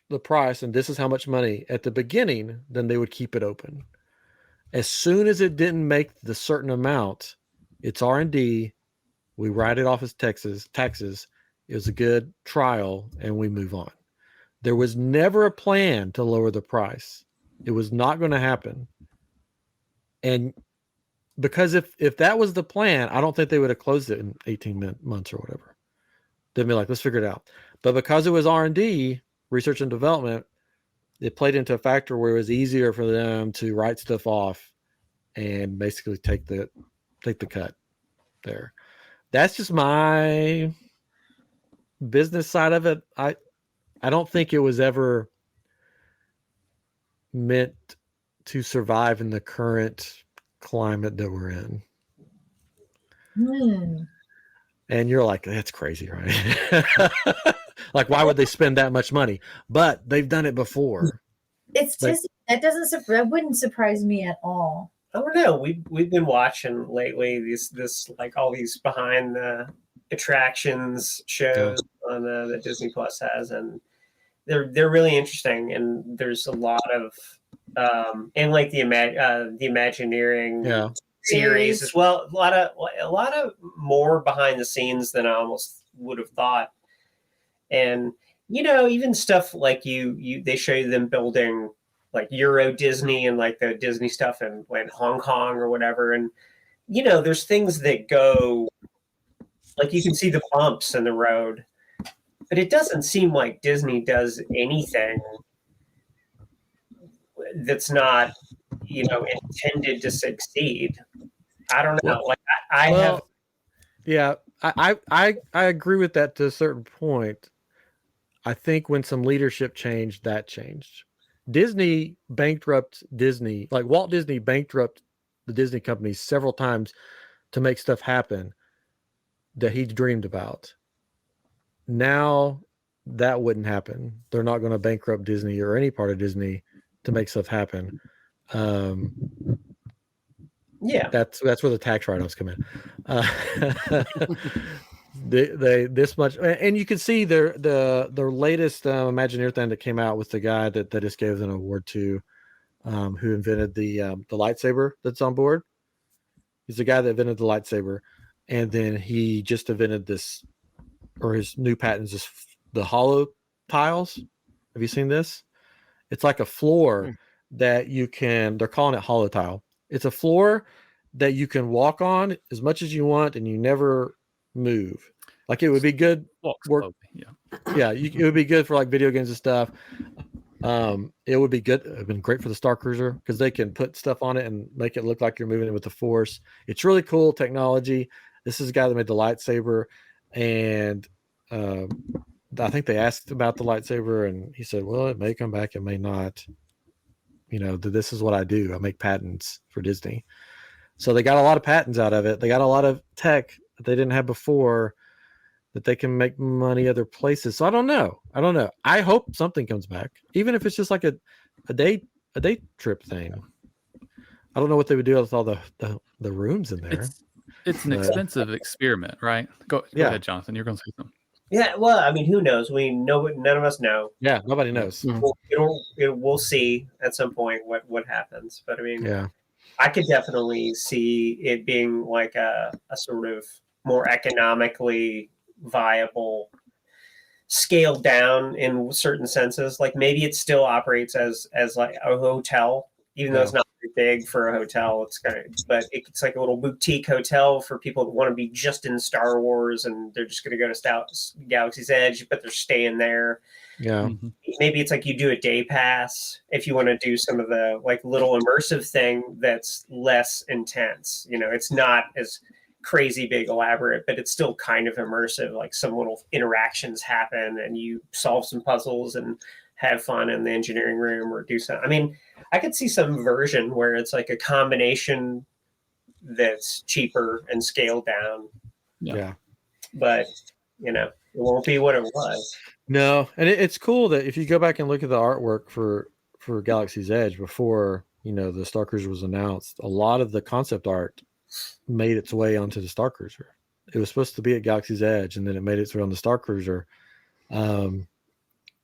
the price, and this is how much money at the beginning, then they would keep it open. As soon as it didn't make the certain amount, it's R&D. We write it off as taxes. It was a good trial, and we move on. There was never a plan to lower the price. It was not going to happen. And because if that was the plan, I don't think they would have closed it in 18 months or whatever. They'd be like, let's figure it out. But because it was R&D, research and development, it played into a factor where it was easier for them to write stuff off and basically take the cut there. That's just my business side of it. I don't think it was ever meant to survive in the current climate that we're in. And you're like, that's crazy, right? Like, why would they spend that much money? But they've done it before. It's just that wouldn't surprise me at all. I don't know. We've been watching lately this like all these behind the attractions shows on that Disney Plus has, and they're really interesting. And there's a lot of and like the Imagineering series as well. A lot of more behind the scenes than I almost would have thought. And even stuff like they show you them building like Euro Disney and like the Disney stuff in Hong Kong or whatever. And there's things that go like you can see the bumps in the road, but it doesn't seem like Disney does anything that's not intended to succeed. I don't know. Like I agree with that to a certain point. I think when some leadership changed, that changed. Disney bankrupt Disney, like Walt Disney bankrupt the Disney company several times to make stuff happen that he dreamed about. Now that wouldn't happen. They're not going to bankrupt Disney or any part of Disney to make stuff happen. That's where the tax write-offs come in. They this much, and you can see the latest Imagineer thing that came out with the guy that just gave an award to, who invented the lightsaber that's on board. He's the guy that invented the lightsaber, and then he just invented this, or his new patent is the hollow tiles. Have you seen this? It's like a floor that you can. They're calling it hollow tile. It's a floor that you can walk on as much as you want, and you never move. Like it would be good work. It would be good for like video games and stuff. It would be good. It'd been great for the Starcruiser because they can put stuff on it and make it look like you're moving it with the Force. It's really cool technology. This is a guy that made the lightsaber, and I think they asked about the lightsaber, and he said, "Well, it may come back, it may not. This is what I do. I make patents for Disney." So they got a lot of patents out of it. They got a lot of tech that they didn't have before that they can make money other places. So I don't know. I hope something comes back, even if it's just like a day trip thing. I don't know what they would do with all the rooms in there. It's an expensive experiment, right? Go ahead, Jonathan. You're going to say something. Yeah, well, I mean, who knows? We know, none of us know. Yeah, nobody knows. We'll see at some point what happens. But I mean, yeah, I could definitely see it being like a sort of more economically viable, scaled down in certain senses. Like maybe it still operates as like a hotel, even though it's not big for a hotel. It's kind of, but it's like a little boutique hotel for people that want to be just in Star Wars and they're just going to go to Galaxy's Edge, but they're staying there. Yeah. Mhm. Maybe it's like you do a day pass if you want to do some of the like little immersive thing that's less intense. You know, it's not as crazy big elaborate, but it's still kind of immersive. Like some little interactions happen and you solve some puzzles and have fun in the engineering room or do something. I mean, I could see some version where it's like a combination that's cheaper and scaled down. Yeah. But, you know, it won't be what it was. No, and it's cool that if you go back and look at the artwork for Galaxy's Edge before, you know, the Starcruiser was announced, a lot of the concept art made its way onto the Starcruiser. It was supposed to be at Galaxy's Edge, and then it made its way on the Starcruiser.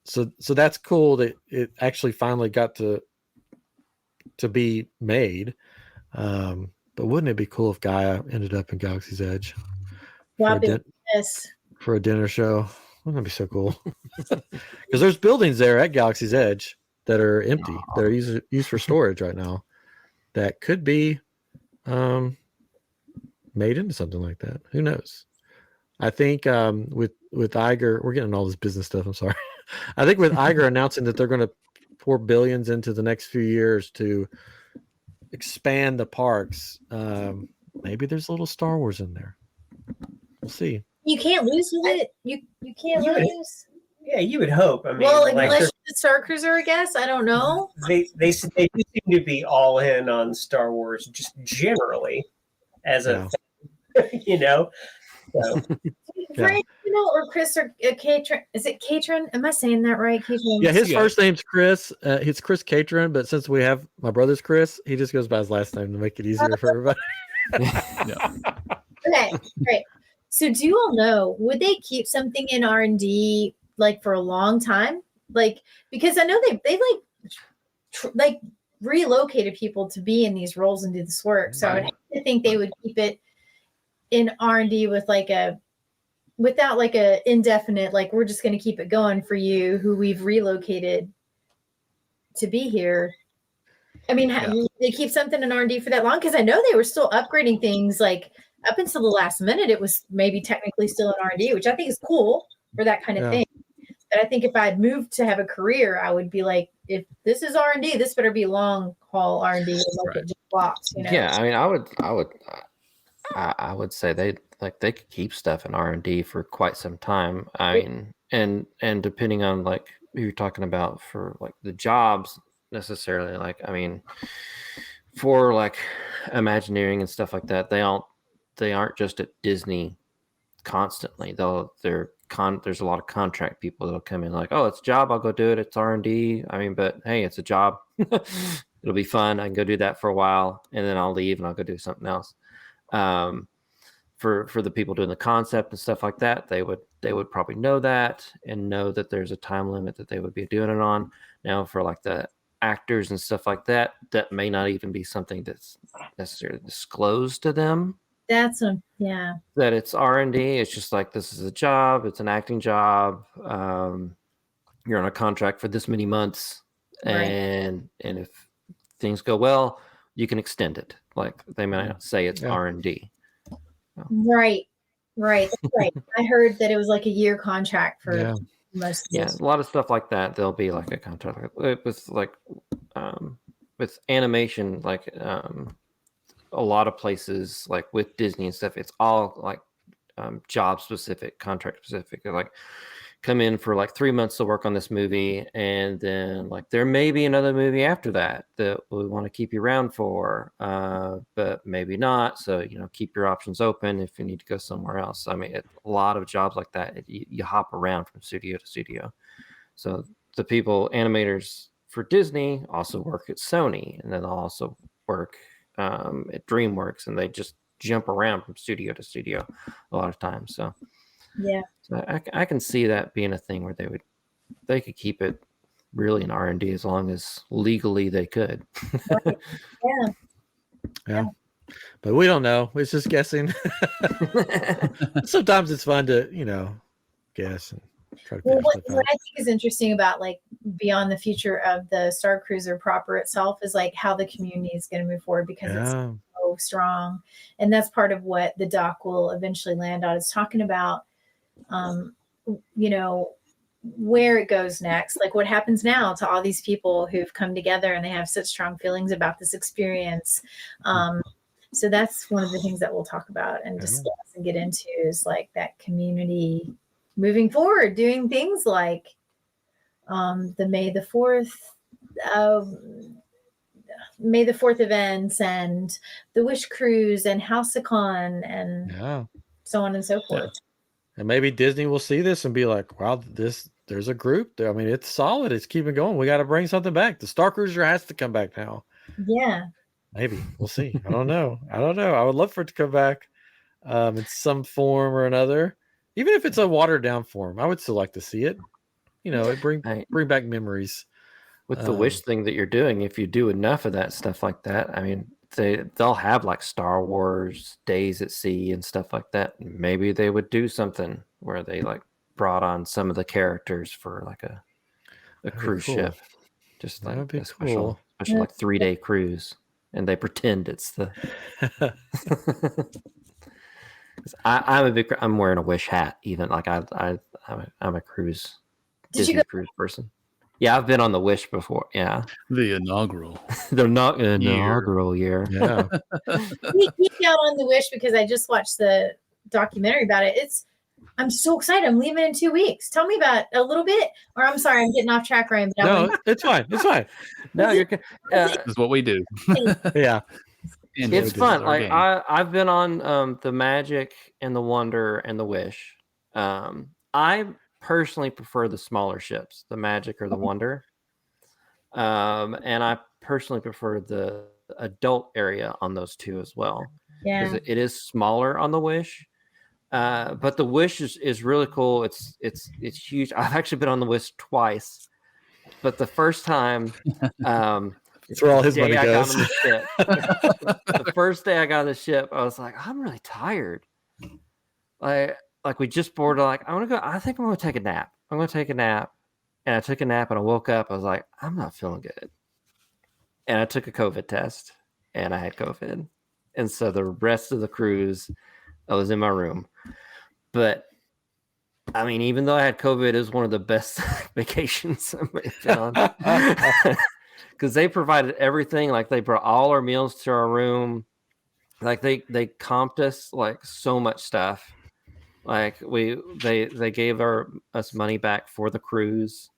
So that's cool that it actually finally got to be made. But wouldn't it be cool if Gaia ended up in Galaxy's Edge for a dinner show? Wouldn't that be so cool? Because there's buildings there at Galaxy's Edge that are empty. They're used for storage right now. That could be made into something like that. Who knows? I think with Iger, we're getting all this business stuff. I'm sorry. I think with Iger announcing that they're going to pour billions into the next few years to expand the parks, maybe there's a little Star Wars in there. We'll see. You can't lose with it. You can't lose. Yeah, you would hope. I mean, Well, like unless the Starcruiser, I guess. I don't know. they do seem to be all in on Star Wars, just generally as a thing, you know. So. Frank, you know, or Chris or Katrin. Is it Katrin? Am I saying that right? Katrin? Yeah, his first name's Chris. It's Chris Catron, but since we have my brother's Chris, he just goes by his last name to make it easier for everybody. Okay, great. So do you all know, would they keep something in R&D like for a long time? Like, because I know they like relocated people to be in these roles and do this work. So I would have to think they would keep it in R&D with without like a indefinite, like we're just going to keep it going for you who we've relocated to be here. I mean, they keep something in R&D for that long? Because I know they were still upgrading things like up until the last minute. It was maybe technically still in R&D, which I think is cool for that kind of thing. But I think if I had moved to have a career, I would be like, if this is R&D, this better be long haul R&D, like it just blocks, you know? Yeah, I mean, I would say they could keep stuff in R&D for quite some time. I mean, and depending on like who you're talking about for like the jobs necessarily, like I mean, for like Imagineering and stuff like that, they aren't just at Disney constantly. There's a lot of contract people that'll come in like, oh, it's a job, I'll go do it. It's R&D. I mean, but hey, it's a job. It'll be fun. I can go do that for a while, and then I'll leave and I'll go do something else. For the people doing the concept and stuff like that, they would probably know that and know that there's a time limit that they would be doing it on. Now, for like the actors and stuff like that, that may not even be something that's necessarily disclosed to them. That it's R&D. It's just like, this is a job. It's an acting job. You're on a contract for this many months, and if things go well, you can extend it. Like they might not say it's R&D. Right. That's right. I heard that it was like a year contract for most. Yeah, a lot of stuff like that. There'll be like a contract with like with animation, like a lot of places like with Disney and stuff. It's all like job specific, contract specific. They're like, come in for like 3 months to work on this movie, and then like there may be another movie after that we want to keep you around for, but maybe not. So, you know, keep your options open if you need to go somewhere else. I mean, a lot of jobs like that, you hop around from studio to studio. So the animators for Disney also work at Sony, and then they'll also work at DreamWorks, and they just jump around from studio to studio a lot of times. So I can see that being a thing where they could keep it really in R&D as long as legally they could. Yeah, but we don't know. It's just guessing. Sometimes it's fun to, you know, guess. Try to Well, finish what that. I think is interesting about like beyond the future of the Starcruiser proper itself is like how the community is going to move forward because it's so strong, and that's part of what the doc will eventually land on. It's talking about, you know, where it goes next, like what happens now to all these people who've come together and they have such strong feelings about this experience. So that's one of the things that we'll talk about and discuss and get into is like that community moving forward, doing things like the May the 4th events and the Wish Cruise and Halcyon and so on and so forth. And maybe Disney will see this and be like, wow, there's a group there. I mean, it's solid. It's keeping going. We got to bring something back. The Starcruiser has to come back now. Yeah. Maybe. We'll see. I don't know. I would love for it to come back in some form or another. Even if it's a watered down form, I would still like to see it. You know, it bring back memories. With the Wish thing that you're doing, if you do enough of that stuff like that, I mean, they'll have like Star Wars Days at Sea and stuff like that. Maybe they would do something where they like brought on some of the characters for like a cruise ship, just like a special like 3-day cruise, and they pretend it's the. I'm wearing a Wish hat, even like I'm a cruise. Disney cruise person. Yeah, I've been on the Wish before. Yeah, the inaugural year. Yeah, we geeked out on the Wish because I just watched the documentary about it. I'm so excited. I'm leaving in 2 weeks. Tell me about it a little bit. Or I'm sorry, I'm getting off track, Ryan. But no, it's fine. It's fine. No, you're. This is what we do. Yeah. It's fun. Like I've been on the Magic and the Wonder and the Wish. I personally prefer the smaller ships, the Magic or the Wonder. And I personally prefer the adult area on those two as well. Yeah. Because it is smaller on the Wish. But the Wish is really cool. It's huge. I've actually been on the Wish twice. But the first time it's where all his money goes. The first day I got on the ship, I was like, I'm really tired. Like we just boarded, like, I think I'm gonna take a nap. I'm gonna take a nap. And I took a nap and I woke up, I was like, I'm not feeling good. And I took a COVID test and I had COVID. And so the rest of the cruise, I was in my room. But I mean, even though I had COVID, it was one of the best vacations I've been on. Because they provided everything. Like they brought all our meals to our room. Like they comped us like so much stuff. Like they gave us money back for the cruise.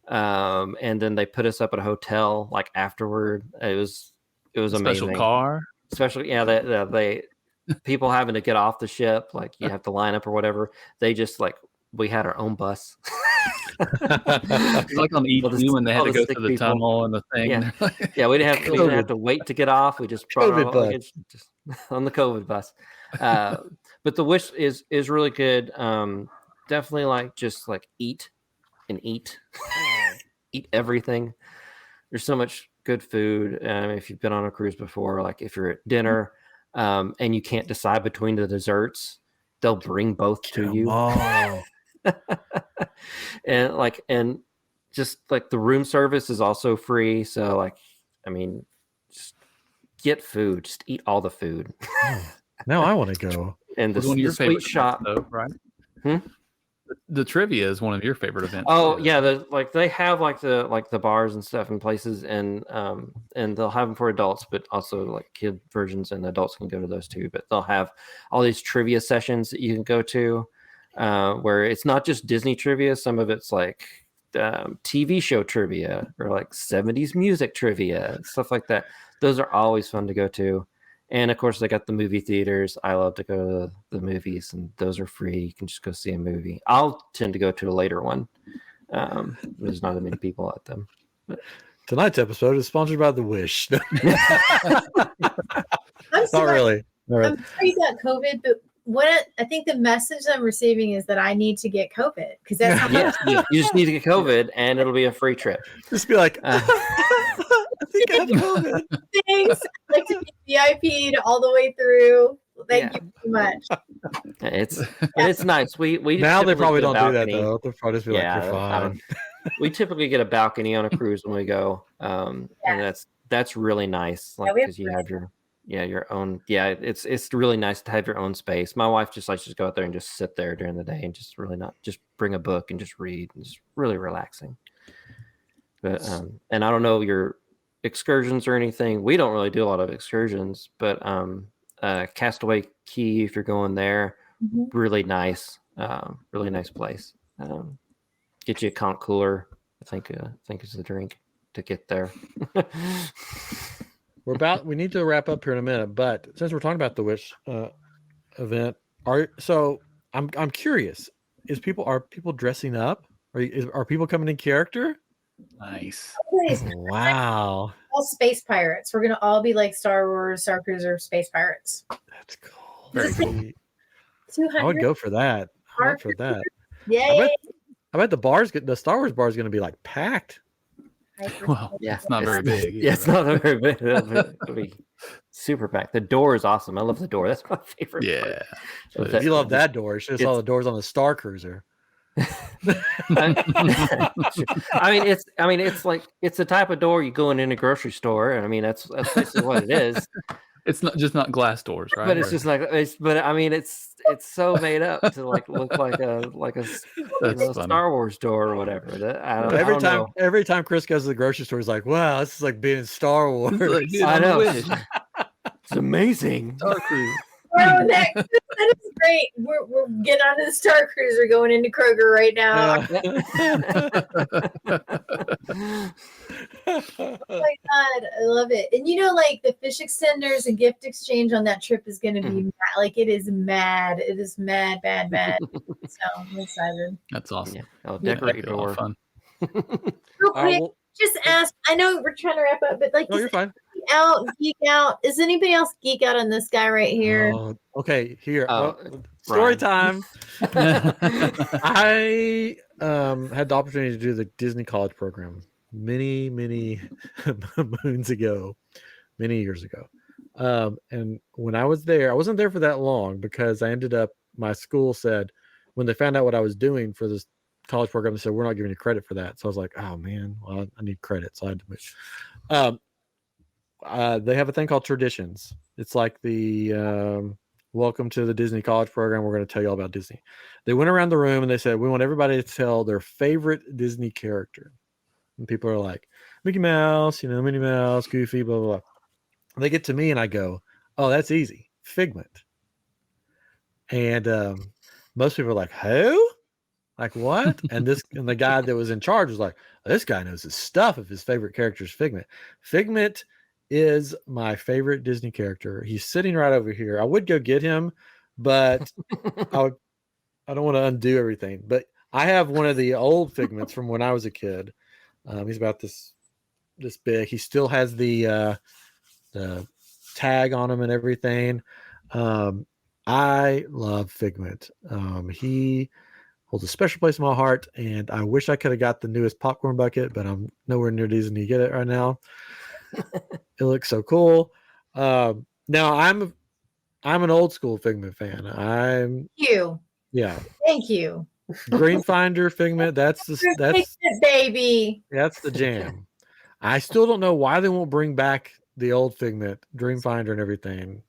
And then they put us up at a hotel like afterward. It was amazing. Special car. Especially, yeah, they people having to get off the ship, like you have to line up or whatever. They just like we had our own bus. It's like on E2 when they had to go through the tunnel and the thing. Yeah, we didn't have to wait to get off. We just brought our luggage just on the COVID bus. But the Wish is really good. Definitely like just like eat eat everything. There's so much good food. If you've been on a cruise before, like if you're at dinner and you can't decide between the desserts, they'll bring both to you. and just like the room service is also free. So like, I mean, just get food, just eat all the food. Now I want to go. And one of your sweet favorite shop, though, right? The trivia is one of your favorite events. Oh yeah, they have like the bars and stuff in places, and they'll have them for adults, but also like kid versions, and adults can go to those too. But they'll have all these trivia sessions that you can go to, where it's not just Disney trivia. Some of it's like TV show trivia or like 70s music trivia, stuff like that. Those are always fun to go to. And of course, they got the movie theaters. I love to go to the movies, and those are free. You can just go see a movie. I'll tend to go to a later one. There's not that many people at them. But tonight's episode is sponsored by The Wish. I'm not really. I'm sorry you got COVID, but what I think the message I'm receiving is that I need to get COVID because that's how you just need to get COVID, and it'll be a free trip. Just be like, I think I have COVID. Thanks. I'd like to be VIP'd all the way through. Thank you so much. It's nice. We Now they typically probably get a don't do that balcony. though. They'll probably just be like, Yeah, "You're I fine." we typically get a balcony on a cruise when we go, and that's really nice. Like because you have your own. Yeah, it's really nice to have your own space. My wife just likes to go out there and just sit there during the day and just really not just bring a book and just read. And it's really relaxing. But and I don't know your excursions or anything. We don't really do a lot of excursions, but Castaway Key, if you're going there, really nice place. Get you a conch cooler. I think is the drink to get there. We need to wrap up here in a minute, but since we're talking about the Wish event, I'm curious. Are people dressing up? Are people coming in character? Nice. Wow. All space pirates. We're gonna all be like Star Wars, Starcruiser, space pirates. That's cool. Very cool. 200. I would go for that. Yeah. I bet the Star Wars bar is going to be like packed. Well, Yeah, it's not very big. Yeah, it's not very big. It'll be super packed. The door is awesome. I love the door. That's my favorite. Yeah. If you love that door, you should have saw the doors on the Starcruiser. It's the type of door you go in a grocery store, and I mean that's basically what it is. It's not glass doors, right? But it's just like it's so made up to like look like a Star Wars door or whatever. Every time Chris goes to the grocery store, he's like, "Wow, this is like being in Star Wars." I know. It's amazing. Starcruiser. Oh, that is great. We're getting on the Starcruiser going into Kroger right now. Oh my God, I love it. And like the fish extenders and gift exchange on that trip is going to be mad. Like it is mad. It is mad. So I'm excited. That's awesome. Yeah. I'll decorate your door. Fun. Real quick, just ask. I know we're trying to wrap up, but like, you're fine. Geek out. Is anybody else geek out on this guy right here? Okay, here. Story time. I had the opportunity to do the Disney College program many moons ago, many years ago. And when I was there, I wasn't there for that long because my school said when they found out what I was doing for this college program, they said, "We're not giving you credit for that." So I was like, "Oh man, well, I need credit." So I had to move. They have a thing called traditions. It's like the welcome to the Disney College program. We're going to tell you all about Disney. They went around the room and they said, "We want everybody to tell their favorite Disney character." And people are like, Mickey Mouse, Minnie Mouse, Goofy, blah, blah, blah. They get to me and I go, "Oh, that's easy. Figment." And most people are like, "Who? Like what?" And the guy that was in charge was like, "This guy knows his stuff if his favorite character is Figment." Figment is my favorite Disney character. He's sitting right over here. I would go get him, but I don't want to undo everything. But I have one of the old Figments from when I was a kid. He's about this big. He still has the tag on him and everything. I love Figment. He holds a special place in my heart, and I wish I could have got the newest popcorn bucket, but I'm nowhere near Disney to get it right now. It looks so cool. Now I'm an old school Figment fan. Thank you. Yeah. Thank you. Dreamfinder Figment. That's baby. That's the jam. I still don't know why they won't bring back the old Figment, Dreamfinder, and everything.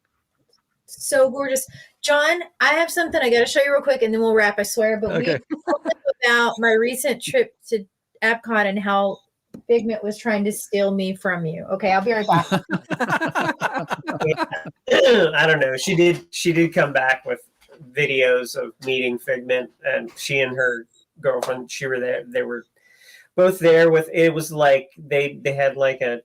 So gorgeous. John, I have something I got to show you real quick, and then we'll wrap. I swear. But okay. We talked about my recent trip to Epcot and how Figment was trying to steal me from you. Okay, I'll be right back. I don't know. She did come back with videos of meeting Figment, and she and her girlfriend, she were there. They were both there with. It was like they had like a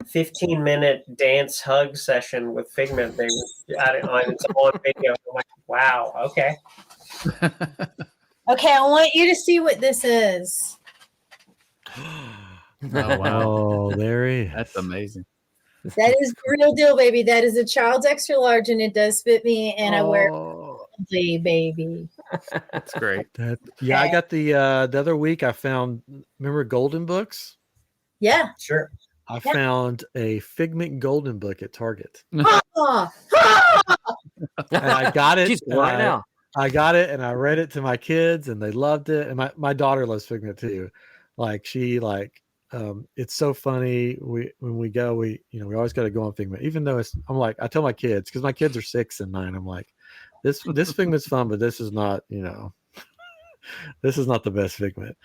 15-minute dance hug session with Figment. They were at it on its own video. I'm like, wow, okay. Okay, I want you to see what this is. Oh wow! Oh, there he is. That's amazing. That is the real deal, baby. That is a child's extra large, and it does fit me. And I wear it, baby. That's great. I got the other week. I found. Remember Golden Books? Yeah, sure. I found a Figment Golden Book at Target. And I got it. She's right now. I got it and I read it to my kids and they loved it. And my daughter loves Figment too. Like it's so funny. When we go, we always got to go on Figment, even though I tell my kids, because my kids are 6 and 9. I'm like, this Figment's fun, but this is not, this is not the best Figment.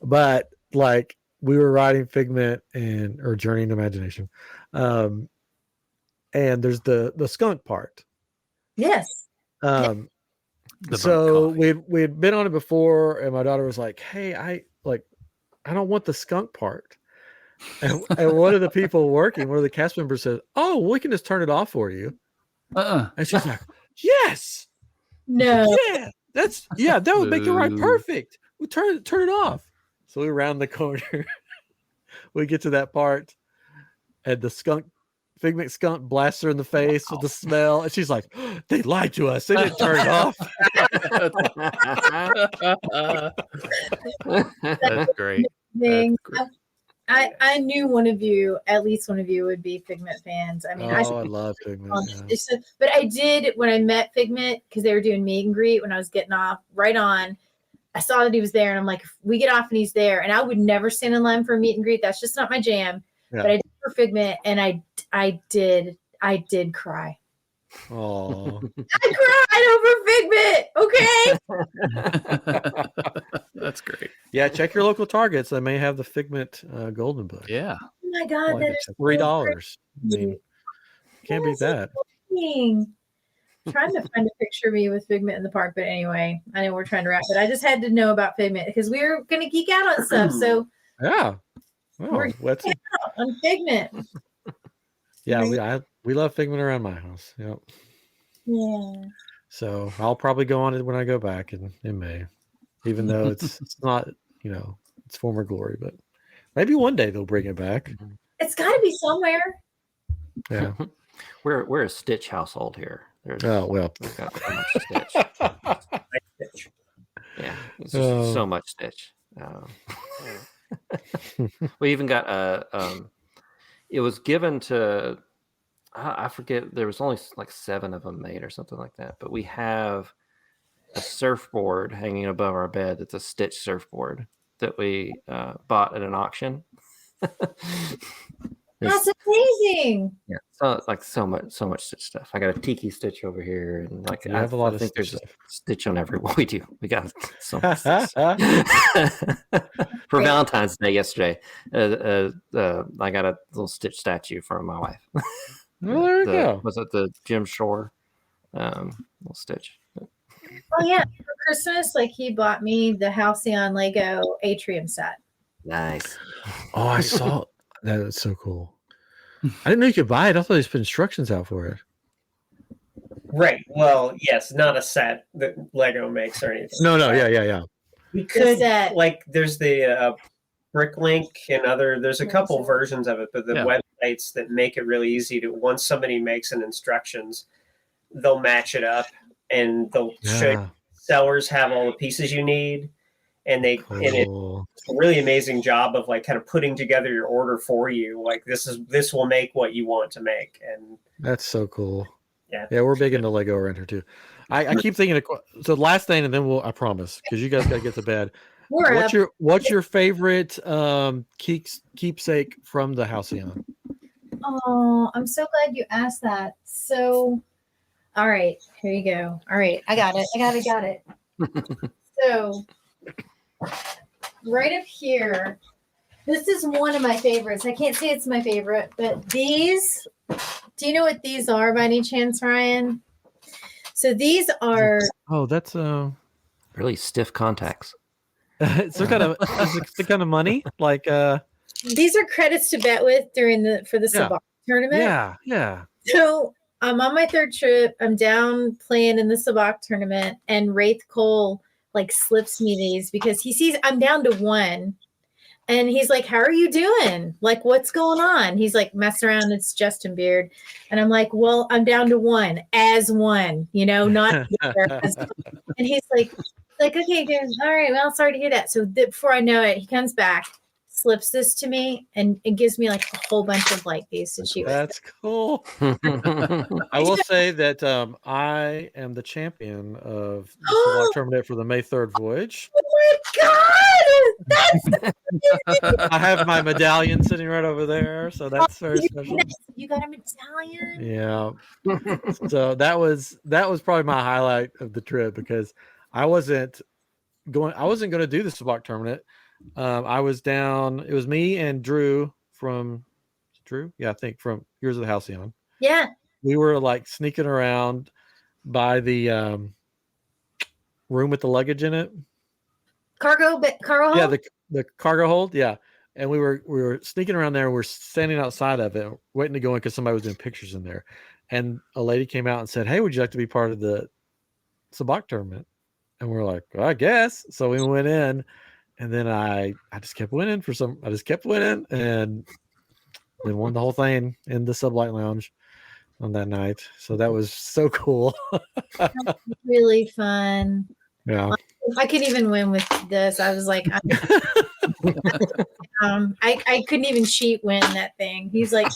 But like we were riding Figment or Journey into Imagination. And there's the skunk part. Yes. So we'd been on it before, and my daughter was like, "Hey, I don't want the skunk part." And one of the people working, one of the cast members said, "Oh, we can just turn it off for you." And she's like, "Yes, No. yeah, that would make the ride perfect. We turn it off." So we round the corner, we get to that part, and the Figment skunk blasts her in the face with the smell, and she's like, "They lied to us. They didn't turn it off." That's great. I knew at least one of you would be Figment fans. I mean, I love Figment. Yeah. But I did when I met Figment, because they were doing meet and greet when I was getting off right on. I saw that he was there, and I'm like, if we get off and he's there, and I would never stand in line for a meet and greet. That's just not my jam. Yeah. But I did for Figment, and I did cry. Oh, I cried over Figment. Okay. That's great. yeah. Check your local Targets. They may have the Figment Golden Book. Yeah. Oh my God, that is $3. I mean, can't beat that. Trying to find a picture of me with Figment in the park, but anyway, I know we're trying to wrap it. I just had to know about Figment because we were going to geek out on stuff. So Yeah. we're What's geeking out on Figment. Yeah, we love Figment around my house. Yep. Yeah. So I'll probably go on it when I go back in May, even though it's not, it's former glory, but maybe one day they'll bring it back. It's got to be somewhere. Yeah. We're a Stitch household here. We've got so much Stitch. Yeah, it's just so much Stitch. We even got it was given to, I forget, there was only like 7 of them made or something like that, but we have a surfboard hanging above our bed that's a Stitch surfboard that we bought at an auction. That's amazing. Yeah, so much Stitch stuff. I got a Tiki Stitch over here, and like I have a lot of think Stitch there's stuff. a Stitch on every one. We do. We got so much Stitch for Valentine's Day yesterday. I got a little Stitch statue for my wife. Well, there you go. Was it the Jim Shore little Stitch? Oh yeah, for Christmas, like he bought me the Halcyon Lego Atrium set. Nice. Oh, I saw that. That's so cool. I didn't know you could buy it. I thought they put instructions out for it. Right. Well, yes, not a set that Lego makes or anything. No. Yeah. We could, set. like, there's the Bricklink and there's a couple versions of it, but the websites that make it really easy to, once somebody makes an instructions, they'll match it up and they'll show you sellers have all the pieces you need. And it's a really amazing job of like kind of putting together your order for you. Like this will make what you want to make. And that's so cool. Yeah. We're big into Lego around here too. I keep thinking so last thing, and then I promise, because you guys got to get to bed. What's your favorite keepsake from the Halcyon? Oh, I'm so glad you asked that. So, all right, here you go. All right, I got it. So, right up here, this is one of my favorites. I can't say it's my favorite, but these, do you know what these are by any chance, Ryan? So these are... Oh, that's really stiff contacts. So kind of kind of money, like these are credits to bet with for the Sabak tournament. Yeah. So I'm on my 3rd trip. I'm down playing in the Sabak tournament, and Wraith Cole like slips me these because he sees I'm down to 1. And he's like, "How are you doing? Like, what's going on?" He's like, "Mess around. It's Justin Beard." And I'm like, "Well, I'm down to 1 as 1, not." And he's like, okay, good. All right. Well, sorry to hear that. So before I know it, he comes back, slips this to me and it gives me like a whole bunch of like these to shoot with. That's cool. I will say that I am the champion of the Select Terminate for the May 3rd voyage. Oh my god! That's I have my medallion sitting right over there, so that's very special. you got a medallion? Yeah. So that was probably my highlight of the trip because I wasn't going to do the Sabak tournament. I was down. It was me and Drew from I think from Heroes of the Halcyon. Yeah. We were like sneaking around by the room with the luggage in it. Cargo hold? Yeah, the cargo hold. Yeah. And we were sneaking around there. We're standing outside of it, waiting to go in because somebody was doing pictures in there. And a lady came out and said, "Hey, would you like to be part of the Sabak tournament?" And we're like, "Well, I guess." So we went in, and then I just kept winning I just kept winning, and then won the whole thing in the Sublight Lounge on that night. So that was so cool. Really fun. Yeah. I could even win with this. I was like, I couldn't even cheat win that thing. He's like,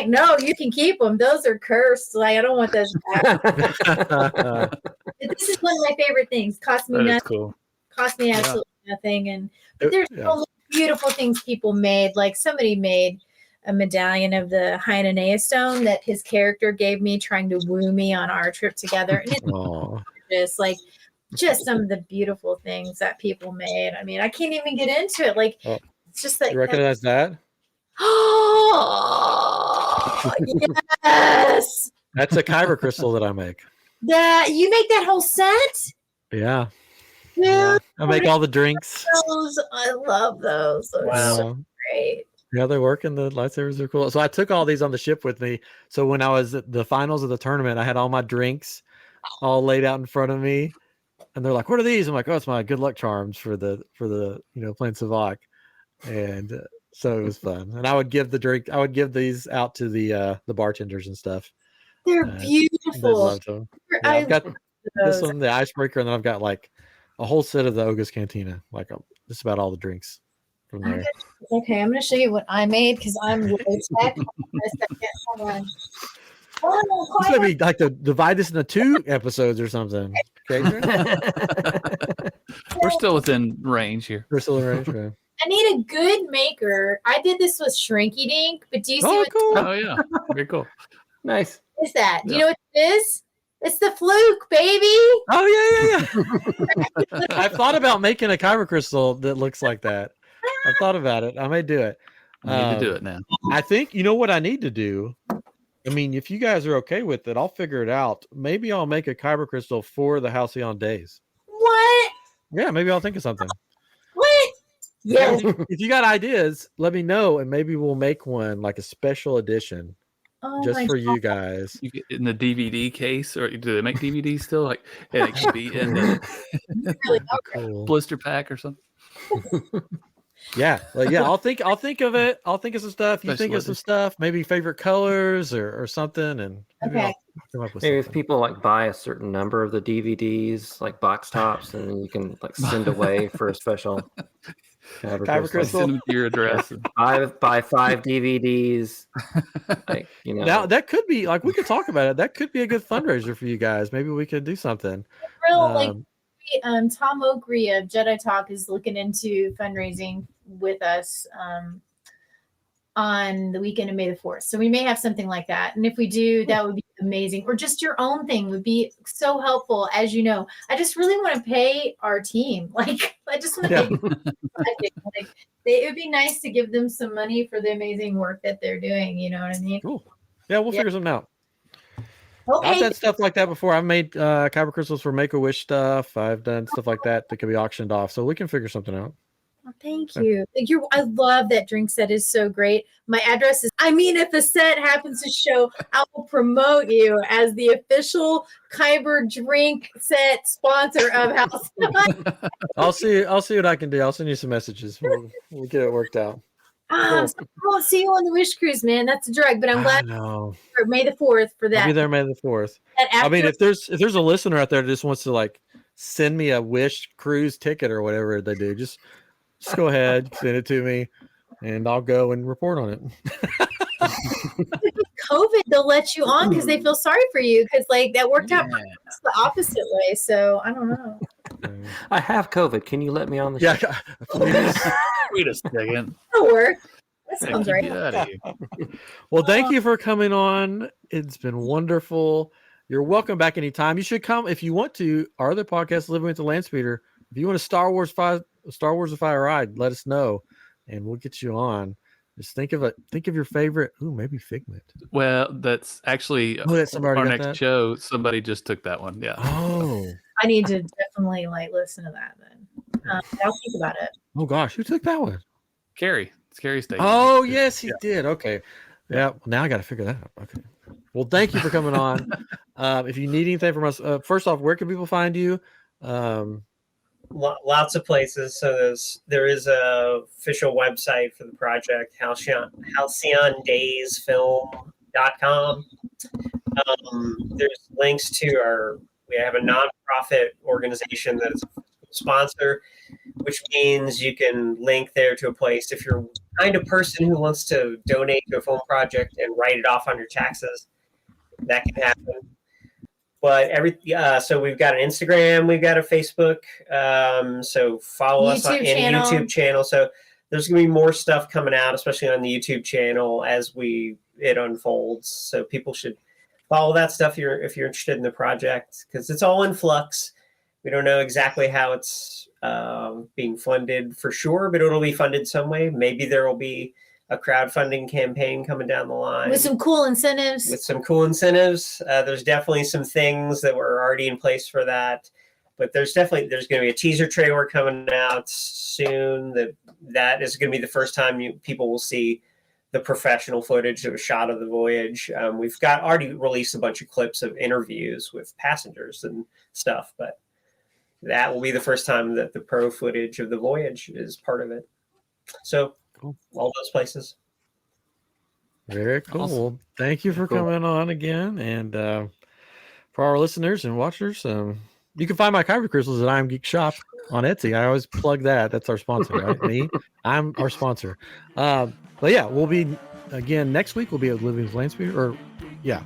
no, you can keep them. Those are cursed. Like, I don't want those back. This is one of my favorite things. Cost me nothing. Cool. Cost me absolutely nothing. And there's so many beautiful things people made. Like somebody made a medallion of the Hyananea stone that his character gave me, trying to woo me on our trip together. And it's just some of the beautiful things that people made. I mean, I can't even get into it. Like, it's just like, you recognize that? Oh, yes. That's a kyber crystal that I make. That you make that whole set? Yeah. Dude, Yeah. I make all the drinks. I love those. Those are so great. Yeah, they work and the lightsabers are cool. So I took all these on the ship with me. So when I was at the finals of the tournament, I had all my drinks all laid out in front of me. And they're like, "What are these?" I'm like, "Oh, it's my good luck charms for the playing Savak." And so it was fun. And I would give these out to the bartenders and stuff. They're They beautiful. loved them. Yeah, I've got this one, the icebreaker, and then I've got like a whole set of the Oga's Cantina, like just about all the drinks from there. Okay, I'm going to show you what I made because I'm way back. Hold on. This might be like to divide this into 2 episodes or something. Okay, we're still within range here. we're still in range. Right? I need a good maker. I did this with Shrinky Dink, but do you see what Cool. Oh yeah, very cool. Nice. is that? Do you know what it is? It's the fluke, baby. Oh yeah. I've thought about making a kyber crystal that looks like that. I've thought about it. I may do it. We need to do it now. I think you know what I need to do. I mean, if you guys are okay with it, I'll figure it out. Maybe I'll make a kyber crystal for the Halcyon Daze. What? Yeah, maybe I'll think of something. What? Yes. If you got ideas, let me know, and maybe we'll make one like a special edition just for you guys. You get in the DVD case, or do they make DVDs still? Like, and it could be in the Cool. blister pack or something. Yeah, I'll think of it. I'll think of some stuff. You Special think of some stuff, maybe favorite colors or something, and maybe I'll come up with Maybe if something. people like buy a certain number of the DVDs, like box tops, and then you can like send away for a special Kyber crystal. Send them to your address. Buy 5 DVDs. Like, Now that could be like we could talk about it. That could be a good fundraiser for you guys. Maybe we could do something. Tom Oakrey of Jedi Talk is looking into fundraising with us on the weekend of May the 4th. So we may have something like that. And if we do, that would be amazing. Or just your own thing would be so helpful. As you know, I just really want to pay our team. Like, I just want to pay. It would be nice to give them some money for the amazing work that they're doing. You know what I mean? Cool. Yeah, we'll figure something out. Okay. I've done stuff like that before. I've made kyber crystals for Make-A-Wish stuff. I've done stuff like that can be auctioned off. So we can figure something out. Well, thank you. I love that drink set. Is so great. My address is, if the set happens to show, I will promote you as the official Kyber drink set sponsor of Halcyon. I'll see what I can do. I'll send you some messages. We'll get it worked out. I won't see you on the Wish Cruise, man. That's a drag, but I'm glad for May the 4th for that. I'll be there May the 4th. I mean, if there's a listener out there that just wants to like send me a Wish Cruise ticket or whatever they do, just Just go ahead, send it to me, and I'll go and report on it. COVID, they'll let you on because they feel sorry for you because like that worked out Yeah. the opposite way. So I don't know. I have COVID. Can you let me on the Yeah, show? please. Wait a second. That'll work. That Yeah, sounds keep right. you out of here. Well, thank you for coming on. It's been wonderful. You're welcome back anytime. You should come if you want to. Our other podcast, Living with the Landspeeder. If you want a Star Wars a Fire ride, let us know, and we'll get you on. Just think of your favorite. Ooh, maybe Figment. Well, that's actually Oh, that's somebody our got next that? show. Somebody just took that one. Yeah. Oh, I need to definitely like listen to that then. I'll think about it. oh gosh, who took that one? Carrie. It's Carrie State. Oh, yes, he did. Okay. Yeah. Well, now I got to figure that out. Okay. Well, thank you for coming on. If you need anything from us, first off, where can people find you? Lots of places. So there is a official website for the project, halcyondazefilm.com. There's links to we have a nonprofit organization that is a sponsor, which means you can link there to a place if you're the kind of person who wants to donate to a film project and write it off on your taxes. That can happen. But so we've got an Instagram, we've got a Facebook. So follow us on any YouTube channel. So there's going to be more stuff coming out, especially on the YouTube channel as it unfolds. So people should follow that stuff if you're interested in the project, because it's all in flux. We don't know exactly how it's being funded for sure, but it'll be funded some way. Maybe there will be a crowdfunding campaign coming down the line With some cool incentives. There's definitely some things that were already in place for that, but there's going to be a teaser trailer coming out soon. That is going to be the first time people will see the professional footage of a shot of the voyage. We've already released a bunch of clips of interviews with passengers and stuff, but that will be the first time that the pro footage of the voyage is part of it. So cool. All those places. Very cool. Awesome. Well, thank you for coming on again. And for our listeners and watchers, you can find my kyber crystals at iamGEEKshop on Etsy. I always plug that. That's our sponsor, right? I'm our sponsor. But yeah, we'll be again next week. We'll be at Living with Landspeeder, and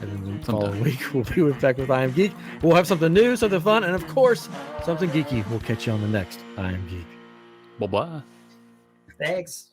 then the following week we'll be back with iamGEEK. We'll have something new, something fun, and of course something geeky. We'll catch you on the next iamGEEK. Bye bye. Thanks.